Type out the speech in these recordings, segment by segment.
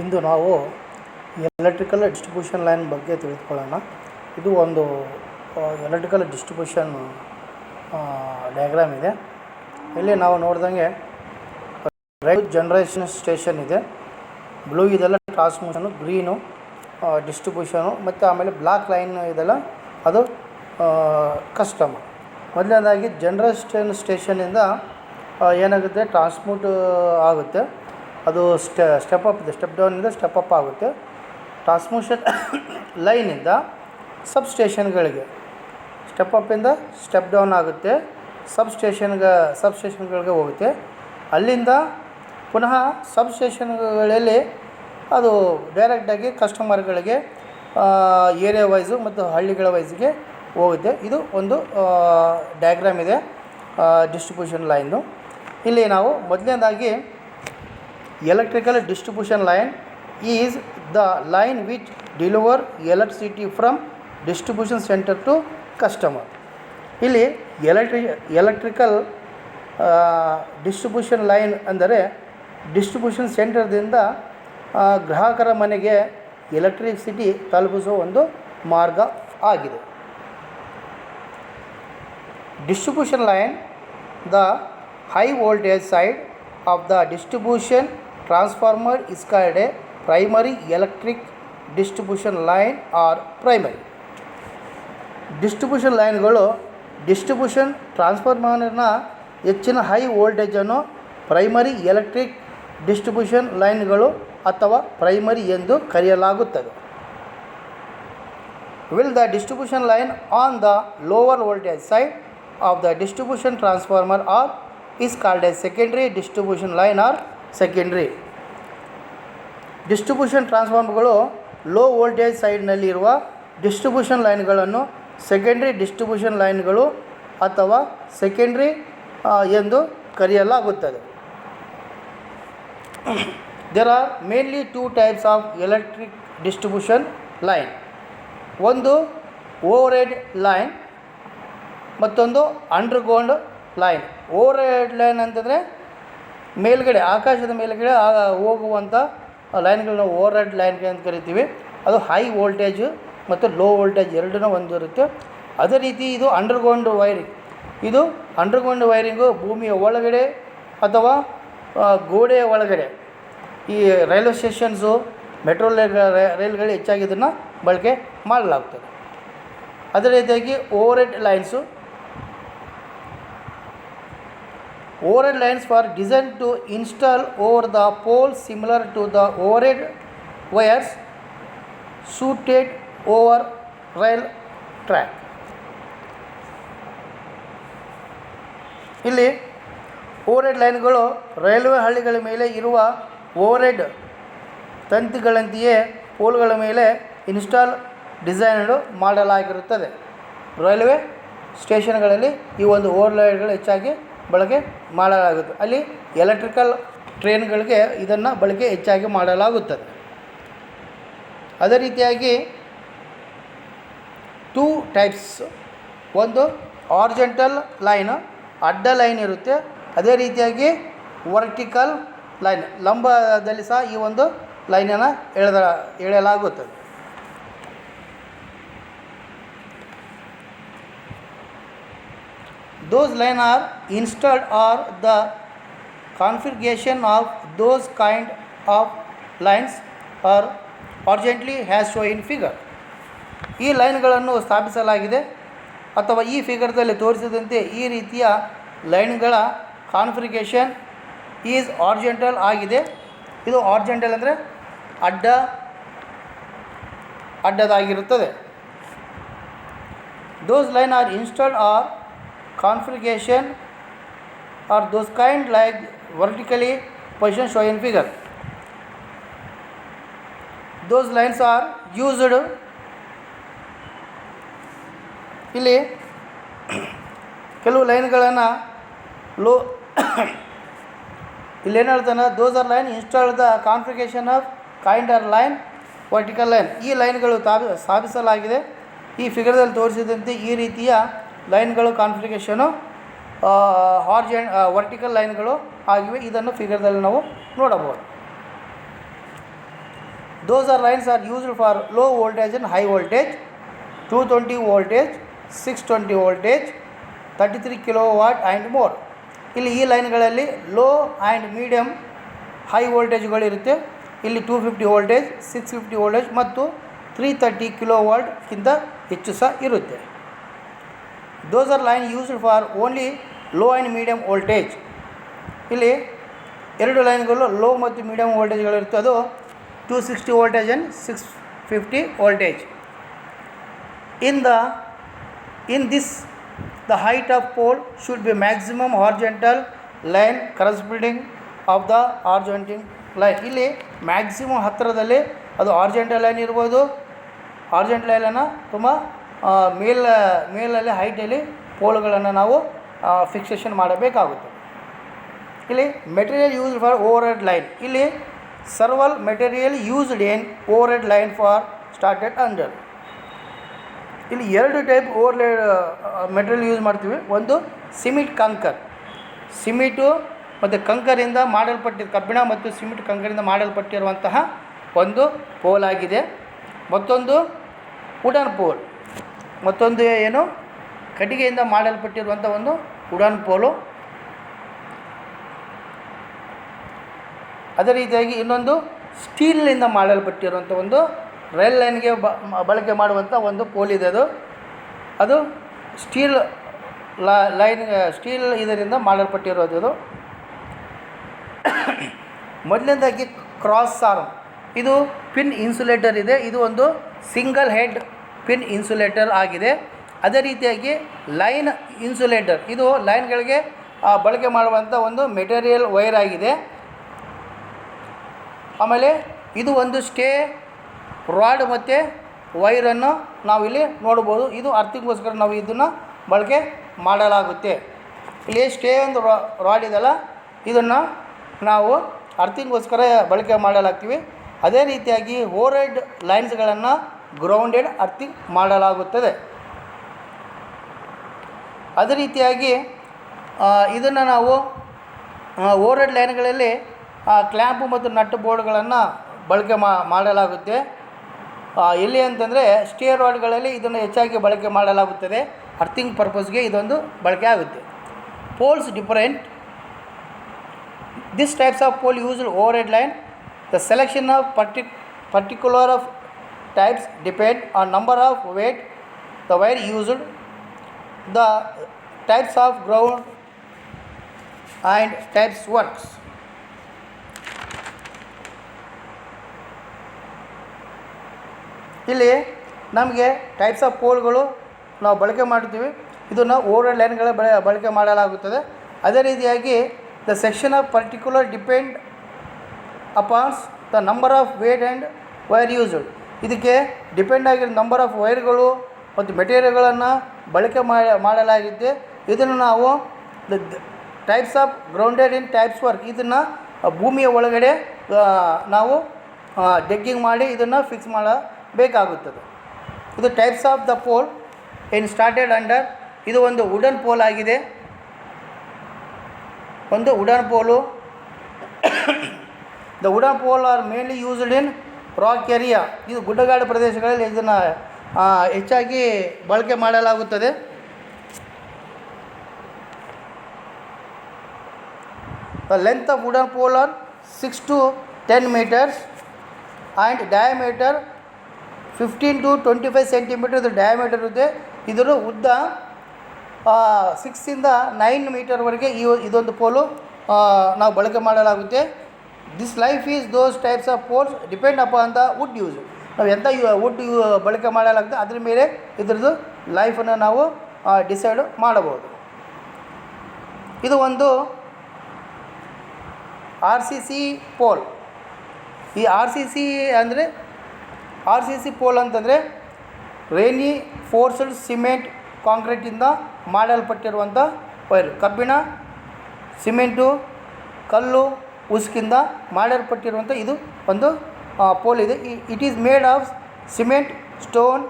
ಇಂದು ನಾವು electrical distribution line ಬಗ್ಗೆ ತಿಳಿದುಕೊಳ್ಳೋಣ. ಇದು ಒಂದು ಎಲೆಕ್ಟ್ರಿಕಲ್ ಡಿಸ್ಟ್ರಿಬ್ಯೂಷನ್ ಡಯಾಗ್ರಾಮ್ ಇದೆ. ಇಲ್ಲಿ ನಾವು ನೋಡಿದಂಗೆ ರೆಡ್ ಜನರೇಷನ್ ಸ್ಟೇಷನ್ ಇದೆ, ಬ್ಲೂ ಇದೆಲ್ಲ ಟ್ರಾನ್ಸ್ಮಿಷನು, ಗ್ರೀನು ಡಿಸ್ಟ್ರಿಬ್ಯೂಷನು, ಮತ್ತು ಆಮೇಲೆ ಬ್ಲ್ಯಾಕ್ ಲೈನ್ ಇದೆಲ್ಲ ಅದು ಕಸ್ಟಮ್. ಮೊದಲನೇದಾಗಿ ಜನರೇಷನ್ ಸ್ಟೇಷನಿಂದ ಏನಾಗುತ್ತೆ, ಟ್ರಾನ್ಸ್ಮಿಟ್ ಆಗುತ್ತೆ, ಅದು ಸ್ಟೆಪ್ ಅಪ್ ಇದೆ, ಸ್ಟೆಪ್ ಡೌನಿಂದ ಸ್ಟೆಪ್ ಅಪ್ ಆಗುತ್ತೆ. ಟ್ರಾನ್ಸ್ಮಿಷನ್ ಲೈನಿಂದ ಸಬ್ ಸ್ಟೇಷನ್ಗಳಿಗೆ, ಸ್ಟೆಪ್ ಅಪ್ಪಿಂದ ಸ್ಟೆಪ್ ಡೌನ್ ಆಗುತ್ತೆ, ಸಬ್ ಸ್ಟೇಷನ್ಗಳಿಗೆ ಹೋಗುತ್ತೆ. ಅಲ್ಲಿಂದ ಪುನಃ ಸಬ್ ಸ್ಟೇಷನ್ಗಳಲ್ಲಿ ಅದು ಡೈರೆಕ್ಟಾಗಿ ಕಸ್ಟಮರ್ಗಳಿಗೆ ಏರಿಯಾ ವೈಸು ಮತ್ತು ಹಳ್ಳಿಗಳ ವೈಸ್ಗೆ ಹೋಗುತ್ತೆ. ಇದು ಒಂದು ಡಯಾಗ್ರಾಮ್ ಇದೆ ಡಿಸ್ಟ್ರಿಬ್ಯೂಷನ್ ಲೈನು. ಇಲ್ಲಿ ನಾವು ಮೊದಲನೇದಾಗಿ electrical distribution line is the line which deliver electricity from distribution centre to customer. ಇಲ್ಲಿ ಎಲೆಕ್ಟ್ರಿಕಲ್ ಡಿಸ್ಟ್ರಿಬ್ಯೂಷನ್ ಲೈನ್ ಅಂದರೆ ಡಿಸ್ಟ್ರಿಬ್ಯೂಷನ್ ಸೆಂಟರ್ದಿಂದ ಗ್ರಾಹಕರ ಮನೆಗೆ ಎಲೆಕ್ಟ್ರಿಸಿಟಿ ತಲುಪಿಸುವ ಒಂದು ಮಾರ್ಗ ಆಗಿದೆ. Distribution line, the high voltage side of the distribution transformer is called a primary electric distribution line or primary. Distribution ಲೈನ್ಗಳು ಡಿಸ್ಟ್ರಿಬ್ಯೂಷನ್ ಟ್ರಾನ್ಸ್ಫಾರ್ಮರ್ನ ಹೆಚ್ಚಿನ ಹೈ ವೋಲ್ಟೇಜನ್ನು ಪ್ರೈಮರಿ ಎಲೆಕ್ಟ್ರಿಕ್ ಡಿಸ್ಟ್ರಿಬ್ಯೂಷನ್ ಲೈನ್ಗಳು ಅಥವಾ ಪ್ರೈಮರಿ ಎಂದು ಕರೆಯಲಾಗುತ್ತದೆ. Will the distribution line on the lower voltage side of the distribution transformer or is called a secondary distribution line or secondary. Distribution ಟ್ರಾನ್ಸ್ಫಾರ್ಮರ್ಗಳು low voltage ಸೈಡ್ನಲ್ಲಿರುವ distribution ಲೈನ್ಗಳನ್ನು secondary distribution ಲೈನ್ಗಳು ಅಥವಾ secondary ಎಂದು ಕರೆಯಲಾಗುತ್ತದೆ. There are mainly two types of electric distribution line. ಒಂದು overhead line, ಮತ್ತೊಂದು underground line. Overhead line ಅಂತಂದರೆ ಮೇಲ್ಗಡೆ, ಆಕಾಶದ ಮೇಲ್ಗಡೆ ಹೋಗುವಂಥ ಲೈನ್ಗಳನ್ನ ಓವರ್ ಹೆಡ್ ಲೈನ್ಗೆ ಅಂತ ಕರಿತೀವಿ. ಅದು ಹೈ ವೋಲ್ಟೇಜು ಮತ್ತು ಲೋ ವೋಲ್ಟೇಜ್ ಎರಡನ್ನೂ ಹೊಂದಿರುತ್ತೆ. ಅದೇ ರೀತಿ ಇದು ಅಂಡರ್ಗ್ರೌಂಡ್ ವೈರಿಂಗ್. ಇದು ಅಂಡರ್ಗ್ರೌಂಡ್ ವೈರಿಂಗು ಭೂಮಿಯ ಒಳಗಡೆ ಅಥವಾ ಗೋಡೆಯ ಒಳಗಡೆ, ಈ ರೈಲ್ವೆ ಸ್ಟೇಷನ್ಸು, ಮೆಟ್ರೋ ರೈಲ್ಗಳು ಹೆಚ್ಚಾಗಿ ಇದನ್ನು ಬಳಕೆ ಮಾಡಲಾಗ್ತದೆ. ಅದೇ ರೀತಿಯಾಗಿ over head lines, overhead lines were designed to install over the pole similar to the overhead wires suited over rail track. ಇಲ್ಲಿ ಓವರ್ಹೆಡ್ ಲೈನ್ಗಳು ರೈಲ್ವೆ ಹಳಿಗಳ ಮೇಲೆ ಇರುವ ಓವರ್ಹೆಡ್ ತಂತಿಗಳಂತೆಯೇ ಪೋಲ್ಗಳ ಮೇಲೆ ಇನ್ಸ್ಟಾಲ್ ಡಿಸೈನ್ ಮಾಡಲಾಗಿರುತ್ತದೆ. ರೈಲ್ವೆ ಸ್ಟೇಷನ್ಗಳಲ್ಲಿ ಈ ಒಂದು ಓವರ್ಹೆಡ್ಗಳು ಹೆಚ್ಚಾಗಿ ಬಳಕೆ ಮಾಡಲಾಗುತ್ತೆ. ಅಲ್ಲಿ ಎಲೆಕ್ಟ್ರಿಕಲ್ ಟ್ರೈನ್ಗಳಿಗೆ ಇದನ್ನು ಬಳಕೆ ಹೆಚ್ಚಾಗಿ ಮಾಡಲಾಗುತ್ತದೆ. ಅದೇ ರೀತಿಯಾಗಿ ಟೂ ಟೈಪ್ಸ್. ಒಂದು ಹಾರಿಜಾಂಟಲ್ ಲೈನ್, ಅಡ್ಡ ಲೈನ್ ಇರುತ್ತೆ. ಅದೇ ರೀತಿಯಾಗಿ ವರ್ಟಿಕಲ್ ಲೈನ್, ಲಂಬದಲ್ಲಿ ಸಹ ಈ ಒಂದು ಲೈನನ್ನು ಎಳೆಯಲಾಗುತ್ತದೆ. Those lines are installed or the configuration of those kind of lines are horizontally as shown in figure. ಈ ಲೈನ್ಗಳನ್ನು ಸ್ಥಾಪಿಸಲಾಗಿದೆ ಅಥವಾ ಈ ಫಿಗರ್ದಲ್ಲಿ ತೋರಿಸಿದಂತೆ ಈ ರೀತಿಯ ಲೈನ್ಗಳ ಕಾನ್ಫಿಗರೇಷನ್ ಈಸ್ ಹಾರಿಜಾಂಟಲ್ ಆಗಿದೆ. ಇದು ಹಾರಿಜಾಂಟಲ್ ಅಂದರೆ ಅಡ್ಡದಾಗಿರುತ್ತದೆ. Those lines are installed or configuration or those kind like vertically position shown in figure. Those lines are used. ಇಲ್ಲಿ ಕೆಲವು ಲೈನ್ಗಳನ್ನು ಇಲ್ಲೇನು ಹೇಳ್ತಾನೆ, those are line install the configuration of kind are line vertical line. ಈ ಲೈನ್ಗಳು ಸ್ಥಾಪಿಸಲಾಗಿದೆ. ಈ ಫಿಗರ್ದಲ್ಲಿ ತೋರಿಸಿದಂತೆ ಈ ರೀತಿಯ ಲೈನ್ಗಳು ಕಾನ್ಫಿಗರೇಷನು ವರ್ಟಿಕಲ್ ಲೈನ್ಗಳು ಆಗಿವೆ. ಇದನ್ನು ಫಿಗರ್ದಲ್ಲಿ ನಾವು ನೋಡಬಹುದು. Those are lines are used for low voltage and high voltage, 220 voltage, 620 voltage, 33 kilowatt and more. ಇಲ್ಲಿ ಈ ಲೈನ್ಗಳಲ್ಲಿ ಲೋ ಆ್ಯಂಡ್ ಮೀಡಿಯಮ್ ಹೈ ವೋಲ್ಟೇಜ್ಗಳಿರುತ್ತೆ. ಇಲ್ಲಿ 250 ವೋಲ್ಟೇಜ್, 650 ವೋಲ್ಟೇಜ್ ಮತ್ತು 330 ಕಿಲೋವಾಟ್ಗಿಂತ ಹೆಚ್ಚು ಸಹ ಇರುತ್ತೆ. ದೋಸ್ are line used for only low and medium voltage. ಇಲ್ಲಿ ಎರಡು ಲೈನ್ಗಳು low ಮತ್ತು ಮೀಡಿಯಮ್ ವೋಲ್ಟೇಜ್ಗಳಿರುತ್ತೆ. ಅದು 260 voltage and 650 voltage. In this the height of pole should be maximum horizontal line corresponding of the horizontal line. ಇಲ್ಲಿ maximum ಹತ್ತಿರದಲ್ಲಿ ಅದು horizontal line ಇರ್ಬೋದು. Horizontal ಲೈನನ್ನು ತುಂಬ ಮೇಲಲ್ಲಿ ಹೈಟಲ್ಲಿ ಪೋಲ್ಗಳನ್ನು ನಾವು ಫಿಕ್ಸೇಷನ್ ಮಾಡಬೇಕಾಗುತ್ತೆ. ಇಲ್ಲಿ material used for over head line. ಇಲ್ಲಿ several material used in overhead line for started under. ಇಲ್ಲಿ ಎರಡು ಟೈಪ್ ಓವರ್ಹೆಡ್ ಮೆಟೀರಿಯಲ್ ಯೂಸ್ ಮಾಡ್ತೀವಿ. ಒಂದು ಸಿಮೆಂಟ್ ಕಂಕರ್, ಸಿಮೆಂಟು ಮತ್ತು ಕಂಕರಿಂದ ಮಾಡಲ್ಪಟ್ಟಿರುವ ಕಬ್ಬಿಣ ಮತ್ತು ಸಿಮೆಂಟ್ ಕಂಕರಿಂದ ಮಾಡಲ್ಪಟ್ಟಿರುವಂತಹ ಒಂದು ಪೋಲ್ ಆಗಿದೆ. ಮತ್ತೊಂದು ವುಡನ್ ಪೋಲ್, ಮತ್ತೊಂದು ಏನು ಕಟ್ಟಿಗೆಯಿಂದ ಮಾಡಲ್ಪಟ್ಟಿರುವಂಥ ಒಂದು ವುಡನ್ ಪೋಲು. ಅದೇ ರೀತಿಯಾಗಿ ಇನ್ನೊಂದು ಸ್ಟೀಲ್ನಿಂದ ಮಾಡಲ್ಪಟ್ಟಿರುವಂಥ ಒಂದು ರೈಲ್ ಲೈನ್ಗೆ ಬಳಕೆ ಮಾಡುವಂಥ ಒಂದು ಪೋಲ್ ಇದೆ. ಅದು ಸ್ಟೀಲ್ ಲೈನ್, ಸ್ಟೀಲ್ ಇದರಿಂದ ಮಾಡಲ್ಪಟ್ಟಿರೋದು. ಮೊದಲನೇದಾಗಿ ಕ್ರಾಸ್ ಆರ್ಮ್, ಇದು ಪಿನ್ ಇನ್ಸುಲೇಟರ್ ಇದೆ. ಇದು ಒಂದು ಸಿಂಗಲ್ ಹೆಡ್ ಪಿನ್ ಇನ್ಸುಲೇಟರ್ ಆಗಿದೆ. ಅದೇ ರೀತಿಯಾಗಿ ಲೈನ್ ಇನ್ಸುಲೇಟರ್, ಇದು ಲೈನ್ಗಳಿಗೆ ಬಳಕೆ ಮಾಡುವಂಥ ಒಂದು ಮೆಟೀರಿಯಲ್ ವೈರ್ ಆಗಿದೆ. ಆಮೇಲೆ ಇದು ಒಂದು ಸ್ಟೇ ರಾಡ್ ಮತ್ತು ವೈರನ್ನು ನಾವಿಲ್ಲಿ ನೋಡ್ಬೋದು. ಇದು ಅರ್ಥಿಂಗ್ಗೋಸ್ಕರ ನಾವು ಇದನ್ನು ಬಳಕೆ ಮಾಡಲಾಗುತ್ತೆ. ಇಲ್ಲಿ ಸ್ಟೇ ಒಂದು ರಾಡ್ ಇದೆಲ್ಲ, ಇದನ್ನು ನಾವು ಅರ್ಥಿಂಗ್ಗೋಸ್ಕರ ಬಳಕೆ ಮಾಡಲಾಗ್ತೀವಿ. ಅದೇ ರೀತಿಯಾಗಿ ಓವರ್ಹೆಡ್ ಲೈನ್ಸ್ಗಳನ್ನು ಗ್ರೌಂಡೆಡ್ ಅರ್ಥಿಂಗ್ ಮಾಡಲಾಗುತ್ತದೆ. ಅದೇ ರೀತಿಯಾಗಿ ಇದನ್ನು ನಾವು ಓವರ್ಹೆಡ್ ಲೈನ್ಗಳಲ್ಲಿ ಕ್ಲ್ಯಾಂಪು ಮತ್ತು ನಟ್ ಬೋರ್ಡ್ಗಳನ್ನು ಬಳಕೆ ಮಾಡಲಾಗುತ್ತೆ. ಎಲ್ಲಿ ಅಂತಂದರೆ ಸ್ಟೇ ರಾಡ್ಗಳಲ್ಲಿ ಇದನ್ನು ಹೆಚ್ಚಾಗಿ ಬಳಕೆ ಮಾಡಲಾಗುತ್ತದೆ. ಅರ್ಥಿಂಗ್ ಪರ್ಪಸ್ಗೆ ಇದೊಂದು ಬಳಕೆ ಆಗುತ್ತೆ. Poles different. This types of pole used overhead line. The selection of particular of types depend on number of weight the wire used, the types of ground and types works. ಇಲ್ಲಿ ನಮಗೆ types of ಪೋಲ್ಗಳು ನಾವು ಬಳಕೆ ಮಾಡ್ತೀವಿ. ಇದನ್ನು overhead ಲೈನ್ಗಳ ಬಳಕೆ ಮಾಡಲಾಗುತ್ತದೆ. ಅದೇ ರೀತಿಯಾಗಿ the section of particular depend upons the number of weight and wire used. ಇದಕ್ಕೆ ಡಿಪೆಂಡ್ ಆಗಿರೋ ನಂಬರ್ ಆಫ್ ವೈರ್ಗಳು ಮತ್ತು ಮೆಟೀರಿಯಲ್ಗಳನ್ನು ಬಳಕೆ ಮಾಡಲಾಗಿದೆ. ಇದನ್ನು ನಾವು the types of grounded in types work, ಇದನ್ನು ಭೂಮಿಯ ಒಳಗಡೆ ನಾವು ಡೆಗ್ಗಿಂಗ್ ಮಾಡಿ ಇದನ್ನು ಫಿಕ್ಸ್ ಮಾಡಬೇಕಾಗುತ್ತದೆ. ಇದು types of the pole in started under. ಇದು ಒಂದು ವುಡನ್ ಪೋಲ್ ಆಗಿದೆ. ಒಂದು wooden pole. The wooden pole are mainly used in rock area. ಇದು ಗುಡ್ಡಗಾಡು ಪ್ರದೇಶಗಳಲ್ಲಿ ಇದನ್ನು ಹೆಚ್ಚಾಗಿ ಬಳಕೆ ಮಾಡಲಾಗುತ್ತದೆ. The length of wooden pole are 6 to 10 meters and diameter 15 to 25 centimetre ಇದು ಡಯಾಮೀಟರ್ ಇದೆ. ಇದರ ಉದ್ದ 6 ಇಂದ 9 ಮೀಟರ್ವರೆಗೆ ಇದೊಂದು ಪೋಲು ನಾವು ಬಳಕೆ ಮಾಡಲಾಗುತ್ತೆ. This life is those types of poles depend upon the wood use. ನಾವು ಎಂಥ ವುಡ್ ಬಳಕೆ ಮಾಡಲಾಗುತ್ತೆ ಅದ್ರ ಮೇಲೆ ಇದರದ್ದು ಲೈಫನ್ನು ನಾವು ಡಿಸೈಡ್ ಮಾಡಬಹುದು. ಇದು ಒಂದು RCC ಪೋಲ್. ಈ RCC ಪೋಲ್ ಅಂತಂದರೆ ರೇನಿ ಫೋರ್ಸ್ಡ್ ಸಿಮೆಂಟ್ ಕಾಂಕ್ರೀಟಿಂದ ಮಾಡಲ್ಪಟ್ಟಿರುವಂಥ ವೈರ್. ಕಬ್ಬಿಣ, ಸಿಮೆಂಟು, ಕಲ್ಲು, ಉಸುಕಿಂದ ಮಾಡಲ್ಪಟ್ಟಿರುವಂಥ ಇದು ಒಂದು ಪೋಲ್ ಇದೆ. It is made of cement, stone,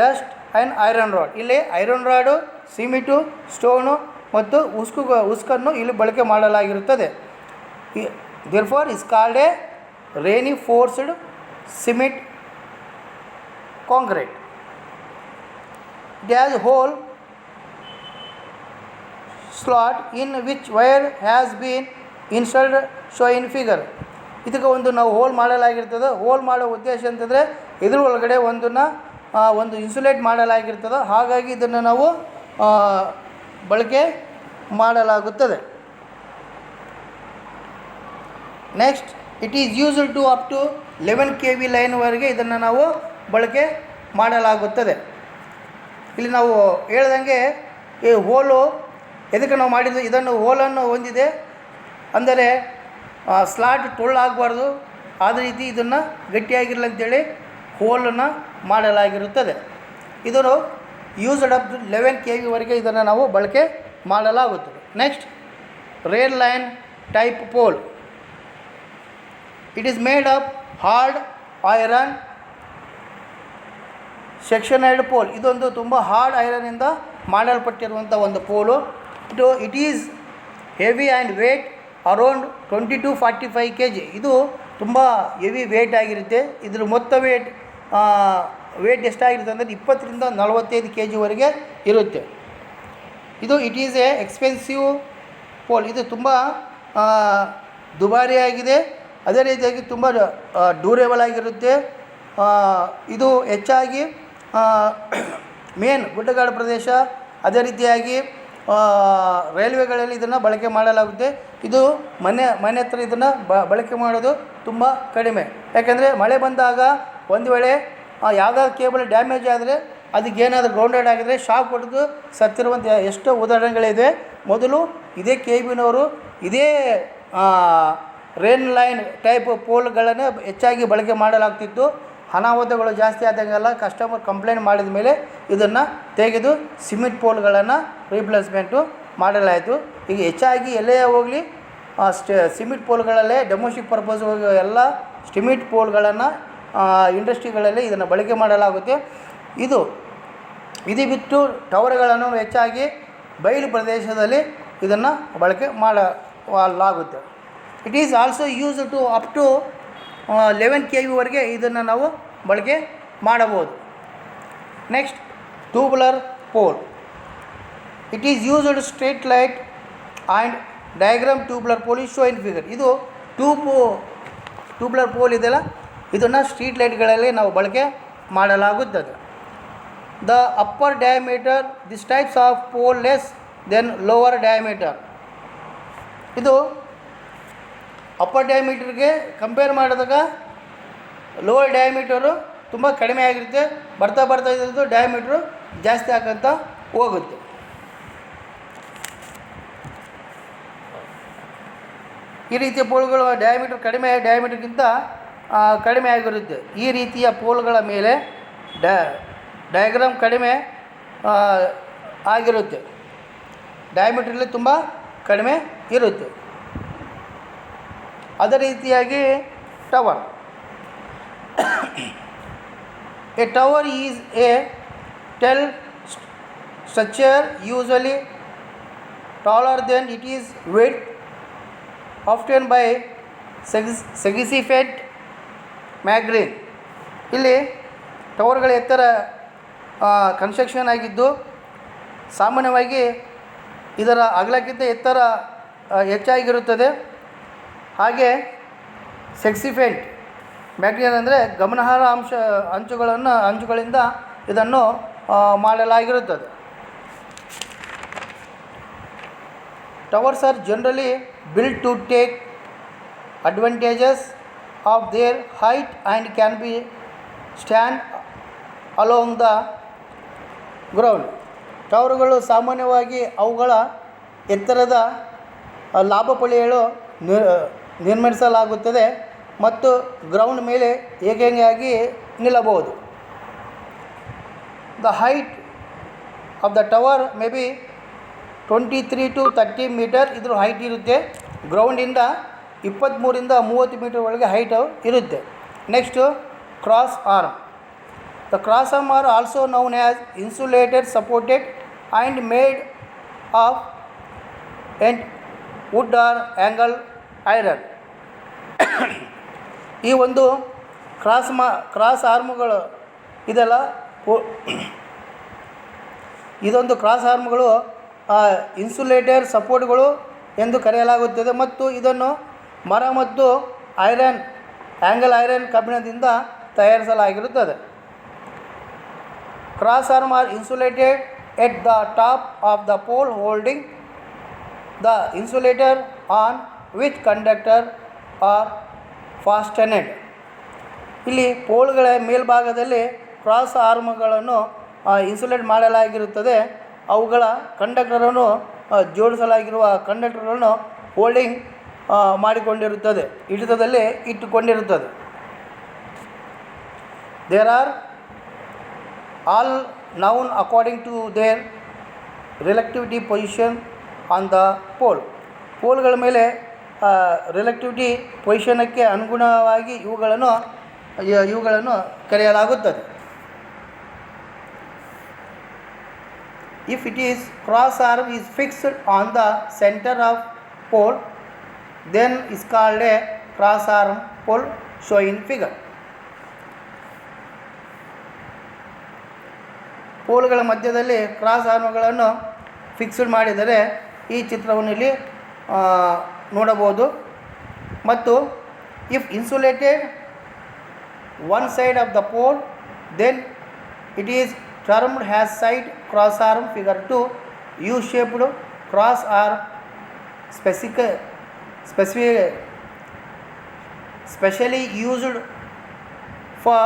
dust and iron rod. ಇಲ್ಲಿ ಐರನ್ ರಾಡು, ಸಿಮೆಂಟು, ಸ್ಟೋನು ಮತ್ತು ಉಸುಕನ್ನು ಇಲ್ಲಿ ಬಳಕೆ ಮಾಡಲಾಗಿರುತ್ತದೆ. Therefore is called a reinforced cement, concrete. It has hole slot in which wire has been inserted show in figure. ಇದಕ್ಕೆ ಒಂದು ನಾವು hole ಮಾಡಲಾಗಿರ್ತದೆ. Hole ಮಾಡೋ ಉದ್ದೇಶ ಅಂತಂದರೆ ಇದ್ರ ಒಳಗಡೆ ಒಂದು ಇನ್ಸುಲೇಟ್ ಮಾಡಲಾಗಿರ್ತದೆ. ಹಾಗಾಗಿ ಇದನ್ನು ನಾವು ಬಳಕೆ ಮಾಡಲಾಗುತ್ತದೆ. Next, it is used to up to 11 kV ಲೈನ್ವರೆಗೆ ಇದನ್ನು ನಾವು ಬಳಕೆ ಮಾಡಲಾಗುತ್ತದೆ. ಇಲ್ಲಿ ನಾವು ಹೇಳ್ದಂಗೆ ಈ ಹೋಲು ಎದಕ್ಕೆ ನಾವು ಮಾಡಿದ್ದು, ಇದನ್ನು ಹೋಲನ್ನು ಹೊಂದಿದೆ ಅಂದರೆ ಸ್ಲಾಟ್ ಟೊಳ್ಳಾಗಬಾರ್ದು, ಆದ ರೀತಿ ಇದನ್ನು ಗಟ್ಟಿಯಾಗಿರಲಿ ಅಂತೇಳಿ ಹೋಲನ್ನು ಮಾಡಲಾಗಿರುತ್ತದೆ. ಇದನ್ನು ಯೂಸ್ಡ್ ಅಪ್ ಟು 11 kV ವರೆಗೆ ಇದನ್ನು ನಾವು ಬಳಕೆ ಮಾಡಲಾಗುತ್ತದೆ. Next, rail line type pole. It is made up hard iron sectioned pole. ಇದೊಂದು ತುಂಬ ಹಾರ್ಡ್ ಐರನ್ನಿಂದ ಮಾಡಲ್ಪಟ್ಟಿರುವಂಥ ಒಂದು pole. It is heavy and weight around 20 to 45 kg. ಇದು ತುಂಬ ಹೆವಿ ವೇಟ್ ಆಗಿರುತ್ತೆ. ಇದ್ರ ಮೊತ್ತ ವೇಟ್ ಎಷ್ಟಾಗಿರುತ್ತೆ ಅಂದರೆ 20 ರಿಂದ 45 kg ವರೆಗೆ ಇರುತ್ತೆ. It is a expensive pole. ಇದು ತುಂಬ ದುಬಾರಿಯಾಗಿದೆ, ಅದೇ ರೀತಿಯಾಗಿ ತುಂಬ ಡ್ಯೂರೇಬಲ್ ಆಗಿರುತ್ತೆ. ಇದು ಹೆಚ್ಚಾಗಿ ಮೇನ್ ಗುಡ್ಡಗಾಡು ಪ್ರದೇಶ, ಅದೇ ರೀತಿಯಾಗಿ ರೈಲ್ವೆಗಳಲ್ಲಿ ಇದನ್ನು ಬಳಕೆ ಮಾಡಲಾಗುತ್ತೆ. ಇದು ಮನೆ ಹತ್ರ ಇದನ್ನು ಬಳಕೆ ಮಾಡೋದು ತುಂಬ ಕಡಿಮೆ. ಯಾಕೆಂದರೆ ಮಳೆ ಬಂದಾಗ ಒಂದು ವೇಳೆ ಯಾವುದಾದ್ರು ಕೇಬಲ್ ಡ್ಯಾಮೇಜ್ ಆದರೆ ಅದಕ್ಕೇನಾದರೂ ಗ್ರೌಂಡೆಡ್ ಆಗಿದರೆ ಶಾಕ್ ಹೊಡೆದು ಸತ್ತಿರುವಂಥ ಎಷ್ಟೋ ಉದಾಹರಣೆಗಳಿದೆ. ಮೊದಲು ಇದೇ KBನವರು ಇದೇ ರೇನ್ ಲೈನ್ ಟೈಪ್ ಪೋಲ್ಗಳನ್ನು ಹೆಚ್ಚಾಗಿ ಬಳಕೆ ಮಾಡಲಾಗ್ತಿತ್ತು. ಅನಾಹುತಗಳು ಜಾಸ್ತಿ ಆದಾಗೆಲ್ಲ ಕಸ್ಟಮರ್ ಕಂಪ್ಲೇಂಟ್ ಮಾಡಿದ ಮೇಲೆ ಇದನ್ನು ತೆಗೆದು ಸಿಮೆಂಟ್ ಪೋಲ್ಗಳನ್ನು ರೀಪ್ಲೇಸ್ಮೆಂಟು ಮಾಡಲಾಯಿತು. ಈಗ ಹೆಚ್ಚಾಗಿ ಎಲ್ಲೇ ಹೋಗಲಿ ಸಿಮೆಂಟ್ ಪೋಲ್ಗಳಲ್ಲೇ ಡೆಮೋಸ್ಟಿಕ್ ಪರ್ಪಸ್ ಎಲ್ಲ ಸಿಮೆಂಟ್ ಪೋಲ್ಗಳನ್ನು ಇಂಡಸ್ಟ್ರಿಗಳಲ್ಲಿ ಇದನ್ನು ಬಳಕೆ ಮಾಡಲಾಗುತ್ತೆ. ಇದು ಬಿಟ್ಟು ಟವರ್ಗಳನ್ನು ಹೆಚ್ಚಾಗಿ ಬಯಲು ಪ್ರದೇಶದಲ್ಲಿ ಇದನ್ನು ಬಳಕೆ ಮಾಡಲಾಗುತ್ತೆ. It is also use to up to 11 kV ವರೆಗೆ ಇದನ್ನು ನಾವು ಬಳಕೆ ಮಾಡಬಹುದು. Next, tubular pole. It is used straight light and diagram tubular pole is show in figure. ಇದು ಟ್ಯೂಬುಲರ್ ಪೋಲ್ ಇದೆಯಲ್ಲ, ಇದನ್ನು ಸ್ಟ್ರೀಟ್ ಲೈಟ್ಗಳಲ್ಲಿ ನಾವು ಬಳಕೆ ಮಾಡಲಾಗುತ್ತದೆ. The upper diameter this types of pole less than lower diameter. ಇದು ಅಪ್ಪರ್ ಡಯಾಮೀಟರ್ಗೆ compare ಮಾಡಿದಾಗ ಲೋವರ್ ಡಯಾಮೀಟರು ತುಂಬ ಕಡಿಮೆ ಆಗಿರುತ್ತೆ. ಬರ್ತಾ ಇದ್ರದ್ದು ಡಯಾಮೀಟ್ರು ಜಾಸ್ತಿ ಆಗೋಂತ ಹೋಗುತ್ತೆ. ಈ ರೀತಿಯ ಪೋಲ್ಗಳು ಡಯಾಮೀಟರ್ಗಿಂತ ಕಡಿಮೆ ಆಗಿರುತ್ತೆ. ಈ ರೀತಿಯ ಪೋಲ್ಗಳ ಮೇಲೆ ಡಯಾಗ್ರಾಮ್ ಕಡಿಮೆ ಆಗಿರುತ್ತೆ, ಡಯಾಮೀಟ್ರಲ್ಲಿ ತುಂಬ ಕಡಿಮೆ ಇರುತ್ತೆ. ಅದೇ ರೀತಿಯಾಗಿ tower. A tower is a tall structure usually taller than it is width, often by significant margin. ಇಲ್ಲಿ ಟವರ್ಗಳ ಎತ್ತರ ಕನ್ಸ್ಟ್ರಕ್ಷನ್ ಆಗಿದ್ದು ಸಾಮಾನ್ಯವಾಗಿ ಇದರ ಅಗಲಕ್ಕಿಂತ ಎತ್ತರ ಹೆಚ್ಚಾಗಿರುತ್ತದೆ. ಹಾಗೆ ಸೆಕ್ಸಿಫೆಂಟ್ ಮ್ಯಾಗ್ರೀನ್ ಅಂದರೆ ಗಮನಾರ್ಹ ಅಂಚುಗಳಿಂದ ಇದನ್ನು ಮಾಡಲಾಗಿರುತ್ತದೆ. Towers are generally built to take advantages of their height and can be stand along the ground. ಟವರ್ಗಳು ಸಾಮಾನ್ಯವಾಗಿ ಅವುಗಳ ಎತ್ತರದ ಲಾಭ ಪಡೆಯಲು ನಿರ್ಮಿಸಲಾಗುತ್ತದೆ ಮತ್ತು ಗ್ರೌಂಡ್ ಮೇಲೆ ಏಕಾಂಗಿಯಾಗಿ ನಿಲ್ಲಬಹುದು. The height of the tower may be 23 to 30 metre ಇದ್ರ ಹೈಟ್ ಇರುತ್ತೆ. ಗ್ರೌಂಡಿಂದ 23 ರಿಂದ 30 ಮೀಟರ್ ಒಳಗೆ ಹೈಟ್ ಇರುತ್ತೆ. Next cross arm. The cross arm are also known as insulated, supported and made of wood or angle iron. ಈ ಒಂದು cross ಆರ್ಮ್ಗಳು ಇದೆಲ್ಲ ಇದೊಂದು ಕ್ರಾಸ್ ಆರ್ಮ್ಗಳು ಇನ್ಸುಲೇಟೆಡ್ ಸಪೋರ್ಟ್ಗಳು ಎಂದು ಕರೆಯಲಾಗುತ್ತದೆ ಮತ್ತು ಇದನ್ನು ಮರ ಮತ್ತು ಆ್ಯಂಗಲ್ ಐರನ್ ಕಬ್ಬಿಣದಿಂದ ತಯಾರಿಸಲಾಗಿರುತ್ತದೆ. Cross arm are insulated at the top of the pole holding the insulator on which conductor are fastened. ಇಲ್ಲಿ ಪೋಲ್ಗಳ ಮೇಲ್ಭಾಗದಲ್ಲಿ ಕ್ರಾಸ್ ಆರ್ಮ್ಗಳನ್ನು ಇನ್ಸುಲೇಟ್ ಮಾಡಲಾಗಿರುತ್ತದೆ. ಅವುಗಳ ಕಂಡಕ್ಟರನ್ನು ಜೋಡಿಸಲಾಗಿರುವ ಕಂಡಕ್ಟರನ್ನು ಹೋಲ್ಡಿಂಗ್ ಮಾಡಿಕೊಂಡಿರುತ್ತದೆ, ಹಿಡಿತದಲ್ಲಿ ಇಟ್ಟುಕೊಂಡಿರುತ್ತದೆ. There are all known according to their relativity position on the pole. ಪೋಲ್ಗಳ ಮೇಲೆ relativity ಪೊಸಿಷನಕ್ಕೆ ಅನುಗುಣವಾಗಿ ಇವುಗಳನ್ನು ಕರೆಯಲಾಗುತ್ತದೆ. If it is cross arm is fixed on the center of pole, then is called a cross arm pole shown in figure. ಪೋಲ್ಗಳ ಮಧ್ಯದಲ್ಲಿ cross ಆರ್ಮ್ಗಳನ್ನು fixed ಮಾಡಿದರೆ ಈ ಚಿತ್ರವನ್ನು ಇಲ್ಲಿ ನೋಡಬಹುದು. ಮತ್ತು if insulated one side of the pole, then it is termed has side cross arm. Figure 2, U-shaped cross arm specially used for